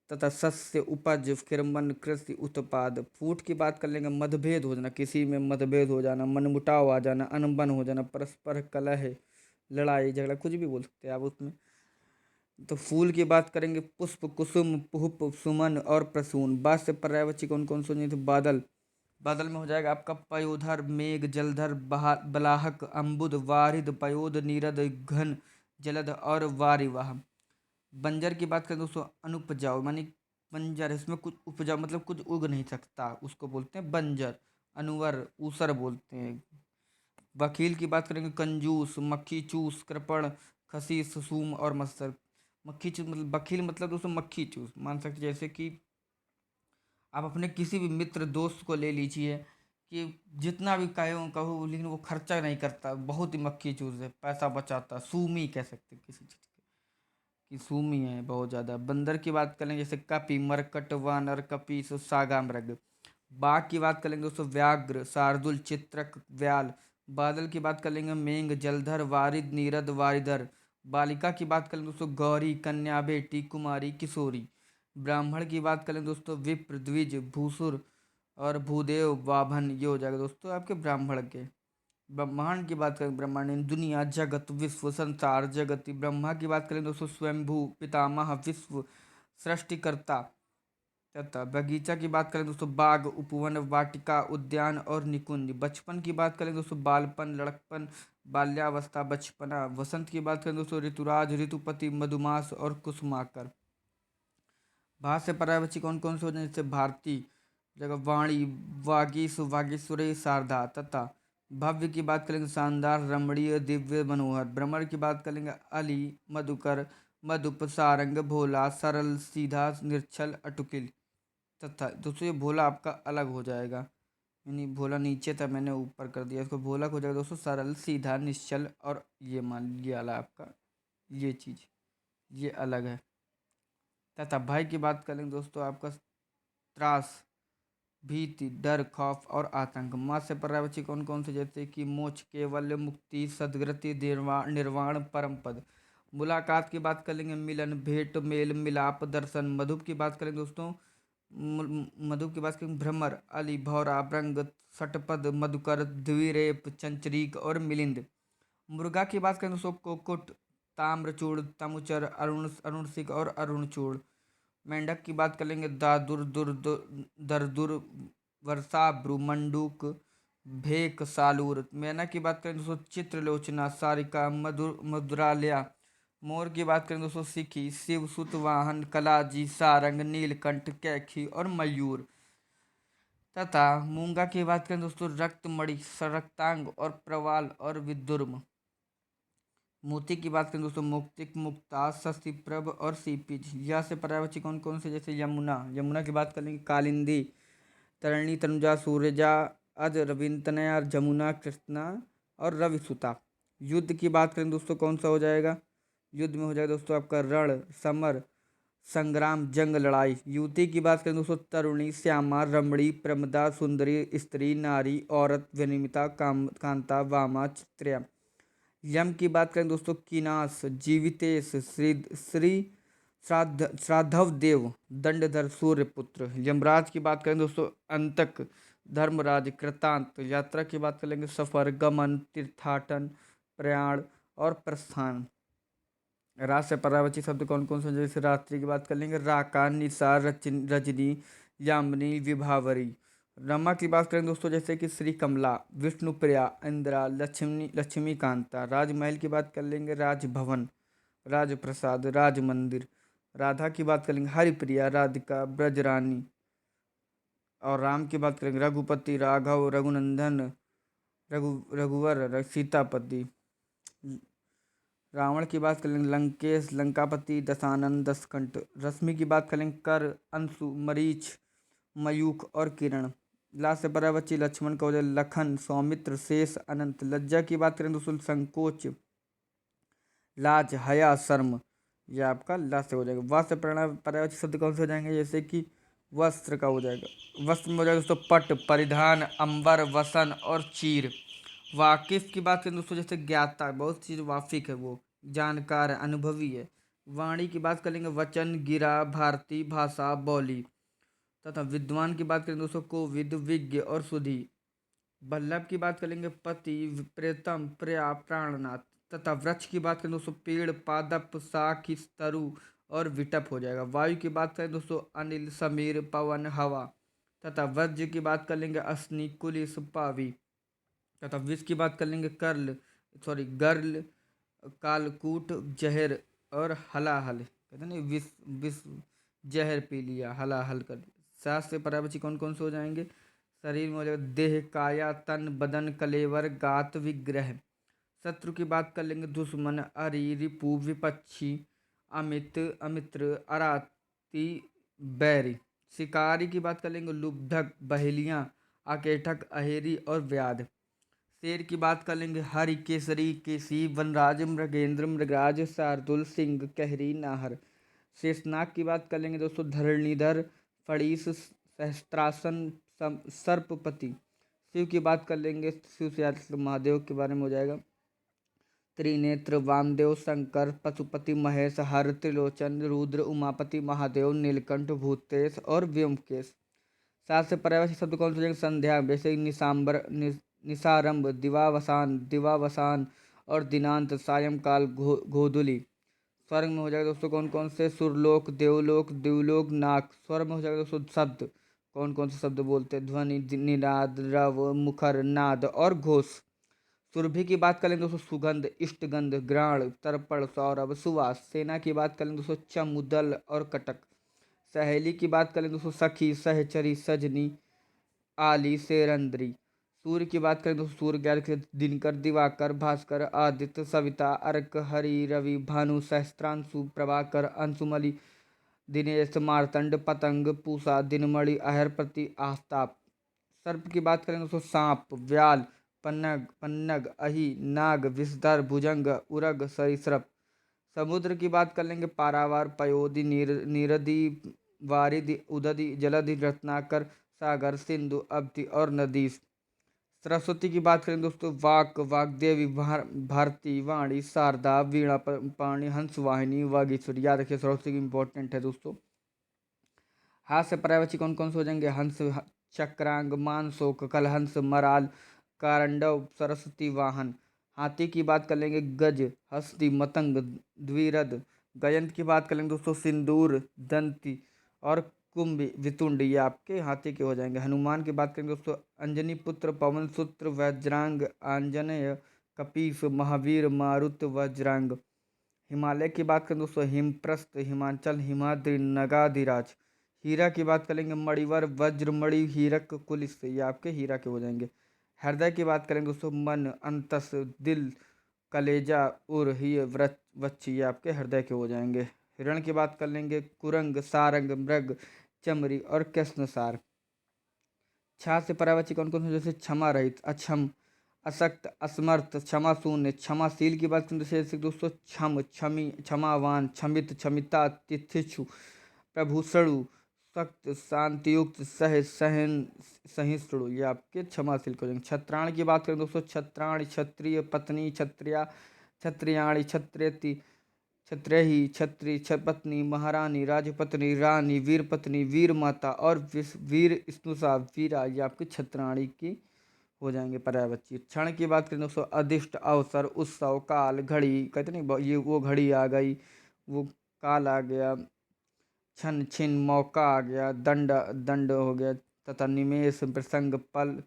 तथा शस्य, उपज, किरमन, कृषि, उत्पाद। फूट की बात कर लेंगे मतभेद हो जाना, किसी में मतभेद हो जाना, मनमुटाव आ जाना, अनबन हो जाना, परस्पर कलह, लड़ाई झगड़ा, कुछ भी बोल सकते हैं आप उसमें। तो फूल की बात करेंगे पुष्प, कुसुम, पुष्प, सुमन और प्रसून। बाद से पर्यायवाची कौन कौन से होंगे, तो बादल, बादल में हो जाएगा आपका पयोधर, मेघ, जलधर, बलाहक, अम्बुद, वारिद, पयोद, नीरद, घन, जलद और वारिवाह। बंजर की बात करें दोस्तों अनुपजाऊ मानी बंजर, इसमें कुछ उपजाऊ मतलब कुछ उग नहीं सकता, उसको बोलते हैं बंजर। अनुवर, ऊसर बोलते हैं। वकील की बात करेंगे कंजूस, मक्खी चूस, कृपण, खसीस, सूम और मत्सर। मक्खी चूस मतलब वकील मतलब दोस्तों मक्खी चूस मान सकते, जैसे कि आप अपने किसी भी मित्र दोस्त को ले लीजिए कि जितना भी कहो कहो लेकिन वो खर्चा नहीं करता, बहुत ही मक्खी चूस है, पैसा बचाता, सूमी कह सकते हैं किसी चीज़ की सूमी है बहुत ज़्यादा। बंदर की बात करें जैसे कपि, मरकट, वानर, कपीस, सागा, मृग। बाघ की बात करेंगे दोस्तों व्याघ्र, शार्दुल, चित्रक, व्याल। बादल की बात कर लेंगे मेघ, जलधर, वारिद, नीरद, वारिधर। बालिका की बात करें दोस्तों गौरी, कन्या, बेटी, कुमारी, किशोरी। ब्राह्मण की बात करें दोस्तों विप्र, द्विज, भूसुर और भूदेव, वाभन। ये हो जाएगा दोस्तों आपके ब्राह्मण के। ब्रह्मांड की बात करें ब्रह्मांड दुनिया, जगत, विश्व, संसार, जगति। ब्रह्मा की बात करें दोस्तों स्वयंभू, पितामह, विश्व, सृष्टिकर्ता। तथा बगीचा की बात करें दोस्तों बाग, उपवन, वाटिका, उद्यान और निकुंज। बचपन की बात करें दोस्तों बालपन, लड़कपन, बाल्यावस्था, बचपना। वसंत की बात करें दोस्तों ऋतुराज, ऋतुपति, मधुमास और कुसुमाकर। भाषा से पर्यायवाची कौन कौन से हो जाए, जैसे भारती जगह वाणी, वागीश, वागीश्वरी, शारदा। तथा भव्य की बात करेंगे शानदार, रमणीय, दिव्य, मनोहर। भ्रमर की बात करेंगे अली, मधुकर, मधुप सारंग भोला सरल सीधा निर्छल अटुकिल। तथा दोस्तों ये भोला आपका अलग हो जाएगा, यानी भोला नीचे था, मैंने ऊपर कर दिया इसको, भोला हो जाएगा दोस्तों सरल सीधा निश्चल, और ये मान लिया वाला आपका ये चीज़ ये अलग है। तथा भय की बात करें दोस्तों आपका त्रास, भीति, डर, खौफ और आतंक। माँ से पर्यायवाची कौन कौन से, जैसे कि मोक्ष, केवल, मुक्ति, सद्गति, निर्वाण, निर्वाण, परम पद। मुलाकात की बात करेंगे मिलन, भेंट, मेल मिलाप, दर्शन। मधुप की बात करें दोस्तों, मधुप की बात करें भ्रमर, अली, भौरा, भृंग, षटपद, मधुकर, द्विरेप, चंचरीक और मिलिंद। मुर्गा की बात करें दोस्तों कुक्कुट, ताम्रचूड़, तमुचर, अरुणसिक और अरुणचूड़। मेंढक की बात करेंगे दादुर, दरदुर, वर्षाभ्रु, मंडूक, भेक, सालूर। मैना की बात करें दोस्तों चित्रलोचना, सारिका, मधुरालया। मोर की बात करें दोस्तों सिखी, शिव, सुतवाहन, कलाजी, सारंग, नीलकंठ, कैखी और मयूर। तथा मूंगा की बात करें दोस्तों रक्तमणि, रक्तांग और प्रवाल और विदुर्म। मोती की बात करें दोस्तों मुक्तिक, मुक्ता, शशिप्रभ और सीपीज। यह से पर्यायवाची कौन कौन से, जैसे यमुना। यमुना की बात करेंगे कालिंदी, तरणी, तनुजा, सूरजा, अज, रविंतनया, जमुना, कृष्णा और रविसुता। युद्ध की बात करें दोस्तों कौन सा हो जाएगा, युद्ध में हो जाएगा दोस्तों आपका रण, समर, संग्राम, जंग, लड़ाई। युवती की बात करें दोस्तों तरुणी, श्यामा, रमणी, प्रमदा, सुंदरी, स्त्री, नारी, औरत, विनिमिता, कांता, वामा, चित्र्या। यम की बात करें दोस्तों कीनास, जीवितेश, श्री श्राद्धव देव, दंडधर, सूर्यपुत्र। यमराज की बात करें दोस्तों अंतक, धर्मराज, कृतांत। यात्रा की बात करेंगे सफर, गमन, तीर्थाटन, प्रयाण और प्रस्थान। रात से पर्यायवाची शब्द कौन कौन से, जैसे रात्रि की बात कर लेंगे राका, निशा, रजनी, यामिनी, विभावरी। रमा की बात करें दोस्तों जैसे कि श्री कमला, विष्णुप्रिया, इंदिरा, लक्ष्मीकांता। राजमहल की बात कर लेंगे राजभवन, राजप्रसाद, राजमंदिर। राधा की बात करेंगे हरिप्रिया, राधिका, ब्रजरानी। और राम की बात करेंगे रघुपति, राघव, रघुनंदन, रघुवर, सीतापति। रावण की बात करेंगे लंकेश, लंकापति, दशानन, दशकंठ। रश्मि की बात करेंगे कर, अंशु, मरीच, मयूख और किरण। लास्ट से पर्यायवाची लक्ष्मण का हो जाए लखन, सौमित्र, शेष, अनंत। लज्जा की बात करें दोस्तों संकोच, लाज, हया, शर्म। यह आपका लास्ट से हो जाएगा। वस्त्र पर्यायवाची शब्द कौन से हो जाएंगे, जैसे कि वस्त्र का हो जाएगा, वस्त्र में हो जाएगा दोस्तों पट, परिधान, अंबर, वसन और चीर। वाकिफ की बात करें दोस्तों जैसे ज्ञाता, बहुत चीज़ वाफिक है वो, जानकार है, अनुभवी है। वाणी की बात करेंगे वचन, गिरा, भारती, भाषा, बोली। तथा विद्वान की बात करें दोस्तों कोविद, विज्ञ और सुधी। बल्लभ की बात करेंगे पति, प्रेतम, प्रया, प्राणनाथ। तथा वृक्ष की बात करें दोस्तों पेड़, पादप, शाख, तरु और विटप हो जाएगा। वायु की बात करें दोस्तों अनिल, समीर, पवन, हवा। तथा वज्र की बात कर लेंगे अश्नि, कुलिस, पावी। तथा विष की बात कर लेंगे गर्ल, कालकूट, जहर और हलाहल। कहते हैं ना विष, विष जहर पी लिया, हलाहल कर लिया। सात से पर्यायवाची कौन कौन से हो जाएंगे, शरीर में हो जाएगा देह, काया, तन, बदन, कलेवर, गात, विग्रह। शत्रु की बात कर लेंगे दुश्मन, अरि, रिपु, विपक्षी, अमित, अमित्र, अराती, बैरी। शिकारी की बात कर लेंगे लुब्धक, बहेलियाँ, अकेठक, अहेरी और व्याध। शेर की बात कर लेंगे हरि, केसरी, केसी, वनराज, मृगेंद्र, मृगराज, शार्दुल, सिंह, कहरी, नाहर। शेषनाग की बात कर लेंगे दोस्तों धरणीधर, फड़ीस, सहस्त्रासन, सर्पपति। शिव की बात कर लेंगे शिव से महादेव के बारे में हो जाएगा त्रिनेत्र, वामदेव, शंकर, पशुपति, महेश, हर, त्रिलोचन, रुद्र, उमापति, महादेव, नीलकंठ, भूतेश और व्योमकेश। सात से पर्यायवाची शब्द कौन से हो जाएंगे संध्या, जैसे निशांबर, निशारंभ, दिवावसान और दिनांत, सायंकाल, गोधूलि। स्वर्ग में हो जाएगा दोस्तों कौन कौन से, सुरलोक, देवलोक, दिवलोक, नाक। स्वर में हो जाएगा दोस्तों शब्द, कौन कौन से शब्द बोलते हैं, ध्वनि, निनाद, रव, मुखर, नाद और घोष। सुरभि की बात करें दोस्तों सुगंध, इष्टगंध, घ्राण, तर्पण, सौरभ, सुवास। सेना की बात करें दोस्तों चमुदल और कटक। सहेली की बात करें दोस्तों सखी, सहचरी, सजनी, आली, शेरंद्री। सूर्य की बात करें तो सूर्य, ग्रह, दिनकर, दिवाकर, भास्कर, आदित्य, सविता, अर्क, हरि, रवि, भानु, सहस्त्रांशु, प्रभाकर, अंशुमलि, दिनेश, मार्तंड, पतंग, पूषा, दिनमणि, अहरपति, आस्ताप। सर्प की बात करें तो सांप, व्याल, पन्नग, पन्नग, अहि, नाग, विषधर, भुजंग, उरग, सरीसृप। समुद्र की बात कर लेंगे, पारावार, पयोधि, नीरदि, वारिधि, उदधि, जलधि, रत्नाकर, सागर, सिंधु, अवधि और नदीस। सरस्वती की बात करें दोस्तों, वाक, वाग्देवी, भारती, वाणी, शारदा, वीणा, पाणी, हंस वाहिनी, वागीश्वरी। याद रखिए सरस्वती की इंपॉर्टेंट है दोस्तों। हाथ से पर्यायवाची कौन कौन से हो जाएंगे, हंस, चक्रांग, मानसोक, कलहंस, मराल, कारंडव, सरस्वती वाहन। हाथी की बात कर लेंगे, गज, हस्ती, मतंग, द्विरथ। गजंत की बात कर लेंगे दोस्तों, सिंदूर, दंती और कुंभ, वितुंड। ये आपके हाथी के हो जाएंगे। हनुमान की बात करेंगे दोस्तों, अंजनी पुत्र, पवन सूत्र, वज्रांग, आंजनेय, कपीस, महावीर, मारुत, वज्रांग। हिमालय की बात करें दोस्तों, हिमप्रस्थ, हिमाचल, हिमाद्रि, नगाधिराज। हीरा की बात करेंगे, मणिवर, वज्रमणि, हीरक, कुलिस। ये आपके हीरा के हो जाएंगे। हृदय की बात करेंगे दोस्तों, मन, अंतस, दिल, कलेजा, उर, वच्ची। ये आपके हृदय के हो जाएंगे। हिरण की बात कर लेंगे, कुरंग, सारंग, मृग, चमरी और कृष्णसार। छा से पर्यायवाची कौन कौन से, जैसे क्षमा रहित, अक्षम, असक्त, असमर्थ, क्षमा शून्य। क्षमाशील की बात करें तो जैसे दोस्तों, क्षम, क्षमी, क्षमावान, क्षमित, क्षमिता, तिथिक्षु, प्रभूषणु, सक्त, शांतियुक्त, सह, सहन, सहिष्णु। ये आपके क्षमाशील को जाएंगे। छत्राण की बात करें दोस्तों, छत्राणी, क्षत्रिय, पत्नी, क्षत्रिया, क्षत्रियाणी, क्षत्रेति, क्षत्रेही, छत्री, पत्नी, महारानी, राजपत्नी, रानी, वीर पत्नी, वीर माता और वीर स्नुषा, वीरा। ये आपकी छत्राणी की हो जाएंगे पर्यायवाची। क्षण की बात करें दोस्तों, अधिष्ट, अवसर, उत्सव, काल, घड़ी। कहते नहीं ये वो घड़ी आ गई, वो काल आ गया। क्षण, छिन, मौका आ गया। दंड, दंड हो गया। तथा निमेष, प्रसंग, पल,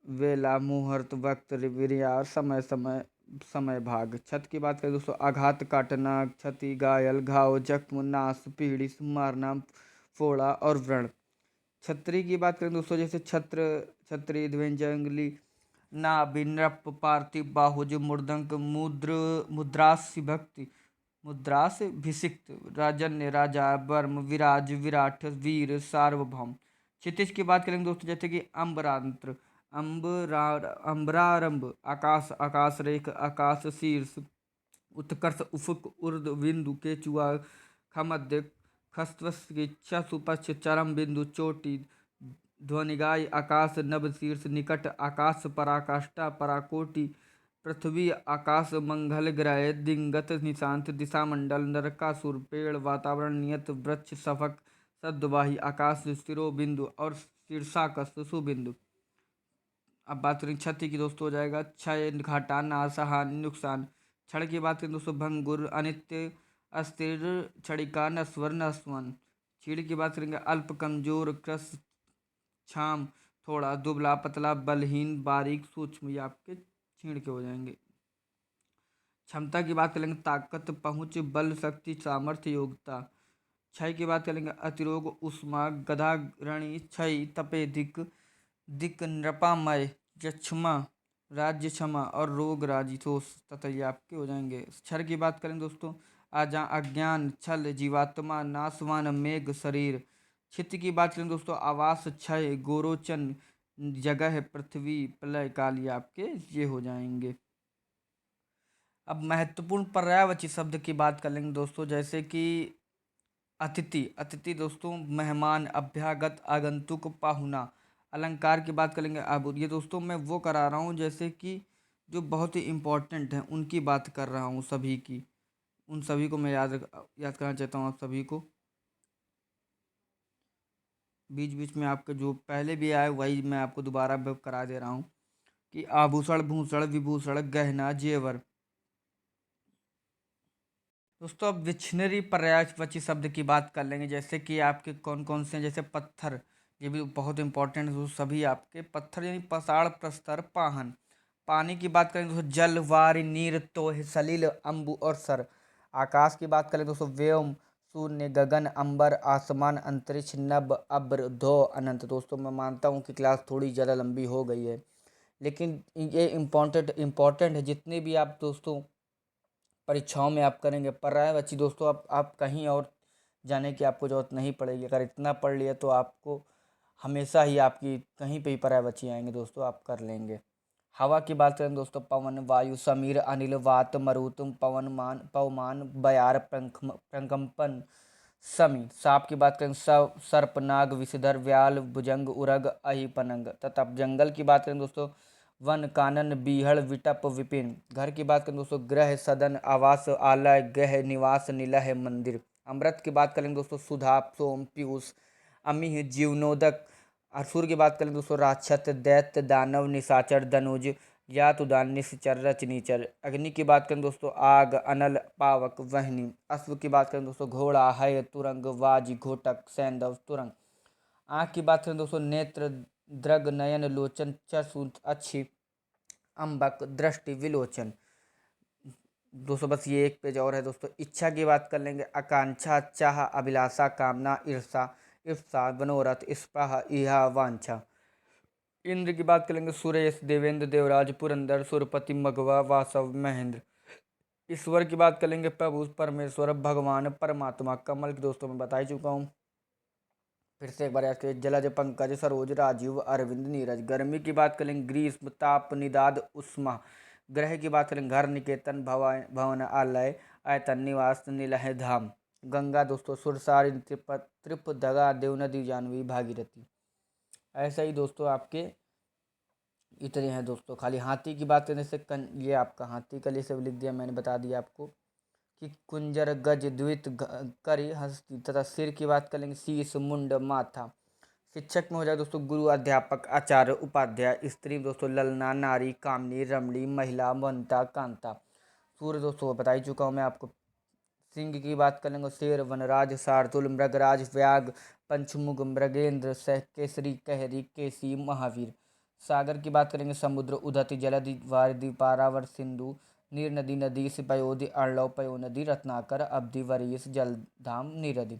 वेला, मुहूर्त, वक्त, विरिया और समय, समय, समय भाग। क्षत की बात करें दोस्तों, आघात, काटना, क्षति, घायल, घाव, जख्म, नाश, पीड़ी, मारना, फोड़ा और व्रण। छत्री की बात करें दोस्तों, जैसे छत्र, छत्री, ध्वजंगली, नाभि, नृप, पार्थिव, बाहुज, मूर्धंक, मुद्रास भक्ति, मुद्रास भिषिक्त, राजन्य, राजा, वर्म, विराज, विराट, वीर, सार्वभौम। क्षितिज की बात करेंगे दोस्तों, जैसे कि अम्बरांत्र, अम्बरारंभ, आकाश, आकाश रेख, आकाश शीर्ष, उत्कर्ष, उफुक, उर्द, बिंदु, केचुआ, खमध्य, खस्वस्की, सुपक्ष, चरम बिंदु, चोटी, ध्वनिगाय, आकाश, नभ, शीर्ष, निकट, आकाश, पराकाष्ठा, पराकोटि, पृथ्वी, आकाश, मंगल ग्रह, दिंगत, निशांत, दिशामंडल, नरकासुर, पेड़, वातावरण, नियत, वृक्ष, सफक, सद्वाही, आकाश, शिरोबिंदु और शीर्षाकस, सुबिंदु। अब बात करें क्षति की दोस्तों, हो जाएगा क्षय, घाटा, नाश, हानि, नुकसान। क्षण की बात करें दोस्तों, भंगुर, अनित्य, अस्थिर, क्षणिका, नश्वर, नस्वन। चीड़ की बात करेंगे, अल्प, कमजोर, कृश, छाम, थोड़ा, दुबला, पतला, बलहीन, बारीक, सूक्ष्म। ये आपके छीण के हो जाएंगे। क्षमता की बात करेंगे, ताकत, पहुंच, बल, शक्ति, सामर्थ्य, योग्यता। क्षय की बात करेंगे, अतिरोग, उष्मा, गधा, ऋणी, क्षय, तपेदिक, दिक, नृपामय, यक्षमा, राज्य क्षमा और रोग, राजितोष। तथा ये आपके हो जाएंगे। क्षर की बात करें दोस्तों, अज्ञान, छल, जीवात्मा, नासवान, मेघ, शरीर। क्षिति की बात करें दोस्तों, आवास, क्षय, गोरोचन, जगह, पृथ्वी, प्रलय काल। ये आपके ये हो जाएंगे। अब महत्वपूर्ण पर्यायवाची शब्द की बात कर लेंगे दोस्तों, जैसे कि अतिथि, अतिथि दोस्तों मेहमान, अभ्यागत, आगंतुक, पाहुना। अलंकार की बात करेंगे, आभूत। ये दोस्तों मैं वो करा रहा हूँ जैसे कि जो बहुत ही इम्पोर्टेंट हैं उनकी बात कर रहा हूँ, सभी की, उन सभी को मैं याद करना चाहता हूँ आप सभी को। बीच बीच में आपके जो पहले भी आए वही मैं आपको दोबारा करा दे रहा हूँ कि आभूषण, भूषण, विभूषण, गहना, जेवर। दोस्तों अब विक्शनरी पर्यायवाची शब्द की बात कर लेंगे, जैसे कि आपके कौन कौन से हैं, जैसे पत्थर, ये भी बहुत इंपॉर्टेंट है दोस्तों, सभी आपके पत्थर यानी पसाड़, प्रस्तर, पाहन। पानी की बात करें दोस्तों, जल, वारि, नीर, तोह, सलिल, अम्बु और सर। आकाश की बात करें दोस्तों, व्योम, शून्य, गगन, अंबर, आसमान, अंतरिक्ष, नभ, अब्र, धो, अनंत। दोस्तों मैं मानता हूँ कि क्लास थोड़ी ज़्यादा लंबी हो गई है, लेकिन ये इम्पोर्टेंट है। जितने भी आप दोस्तों परीक्षाओं में आप करेंगे, पर्यायवाची दोस्तों आप कहीं और जाने की आपको ज़रूरत नहीं पड़ेगी। अगर इतना पढ़ लिया तो आपको हमेशा ही आपकी कहीं पे ही पर्यायवाची आएंगे दोस्तों, आप कर लेंगे। हवा की बात करें दोस्तों, पवन, वायु, समीर, अनिल, वात, मरुत, पवनमान, पवमान, बयार, प्रकंपन, समी। सांप की बात करें, सर्प, नाग, विषधर, व्याल, भुजंग, उरग, अहि, पनंग तथा जंगल की बात करें दोस्तों, वन, कानन, बीहड़, विटप, विपिन। घर की बात करें दोस्तों, गृह, सदन, आवास, आलय, गृह, निवास, निलय, मंदिर। अमृत की बात करें दोस्तों, सुधा, सोम, पीयूष, अमीह, जीवनोदक। असुर की बात करें दोस्तों, राक्षस, दैत्य, दानव, निशाचर, धनुज, यात, उदान, निश्चर, रचनीचर। अग्नि की बात करें दोस्तों, आग, अनल, पावक, वहनी। अश्व की बात करें दोस्तों, घोड़ा, है, तुरंग, वाजी, घोटक, सैंधव, तुरंग। आँख की बात करें दोस्तों, नेत्र, दृग, नयन, लोचन, चक्षु, अच्छी, अम्बक, दृष्टि, विलोचन। दोस्तों बस ये एक पेज और है दोस्तों। इच्छा की बात कर लेंगे, आकांक्षा, चाह, अभिलाषा, कामना, ईर्षा, इप्सा, मनोरथ, स्पृहा, इहा, वांछा। इंद्र की बात करेंगे, सुरेश, देवेंद्र, देवराज, पुरंदर, सुरपति, मघवा, वासव, महेंद्र। ईश्वर की बात करेंगे, प्रभु, परमेश्वर, भगवान, परमात्मा। कमल की दोस्तों मैं बता ही चुका हूँ, फिर से एक बार याद करिए, जलज, पंकज, सरोज, राजीव, अरविंद, नीरज। गर्मी की बात करेंगे, ग्रीष्म, ताप, निदाद, उष्मा। ग्रह की बात करेंगे, घर, निकेतन, भवन, आलय, आयतन, निवास, निलय, धाम। गंगा दोस्तों, सुरसारी, त्रिप, दगा, देवनदी, जानवी, भागीरथी। ऐसा ही दोस्तों आपके इतने हैं दोस्तों। खाली हाथी की बात करने से ये आपका हाथी का लिए सब लिख दिया मैंने, बता दिया आपको कि कुंजर, गज, द्वित, करी, हस्ती तथा सिर की बात करेंगे, शीश, मुंड, माथा। शिक्षक में हो जाए दोस्तों, गुरु, अध्यापक, आचार्य, उपाध्याय। स्त्री दोस्तों, ललना, नारी, कामनी, रमणी, महिला, वनिता, कांता। सूर्य दोस्तों बता ही चुका हूँ मैं आपको। सिंह की बात करेंगे, शेर, वनराज, शार्दुल, मृगराज, व्याघ्र, पंचमुख, मृगेंद्र, केसरी, कहरी, केसी, महावीर। सागर की बात करेंगे, समुद्र, उदति, जलधि, वारिधि, पारावर, सिंधु, नीर, नदी, नदीश, पयोधि, अर्णव, पयोनदी, रत्नाकर, अब्धि, वरीस, जलधाम, नीरदि।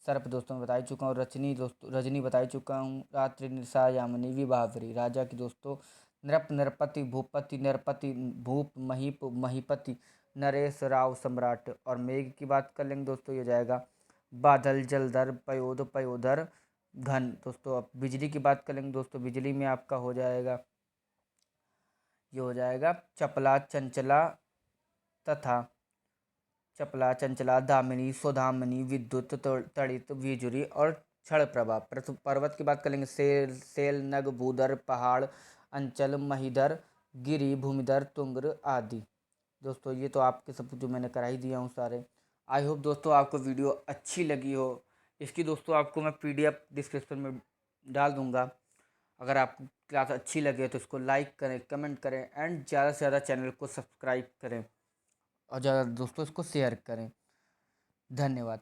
सर्प दोस्तों मैं बता ही चुका हूँ। रजनी दोस्तों, रजनी बता ही चुका हूँ। रात्रि, निशा, यामिनी, विभावरी। राजा की दोस्तों, नृप, नरपति, भूपति, नरपति, भूप, महीप, महीपति, नरेश, राव, सम्राट। और मेघ की बात कर लेंगे दोस्तों, ये हो जाएगा बादल, जलधर, पयोद, पयोधर, घन। दोस्तों अब बिजली की बात कर लेंगे दोस्तों, बिजली में आपका हो जाएगा, ये हो जाएगा चपला, चंचला तथा चपला, चंचला, दामिनी, सुधामनी, विद्युत, तड़ित, विजुरी और क्षण प्रभा। पर्वत की बात करेंगे, सेल, नग, भूधर, पहाड़, अंचल, महीधर, गिरी, भूमिधर, तुंग्र आदि। दोस्तों ये तो आपके सब जो मैंने करा ही दिया हूँ सारे। आई होप दोस्तों आपको वीडियो अच्छी लगी हो। इसकी दोस्तों आपको मैं PDF डिस्क्रिप्शन में डाल दूँगा। अगर आपको क्लास अच्छी लगे तो इसको लाइक करें, कमेंट करें एंड ज़्यादा से ज़्यादा चैनल को सब्सक्राइब करें और ज़्यादा दोस्तों इसको शेयर करें। धन्यवाद।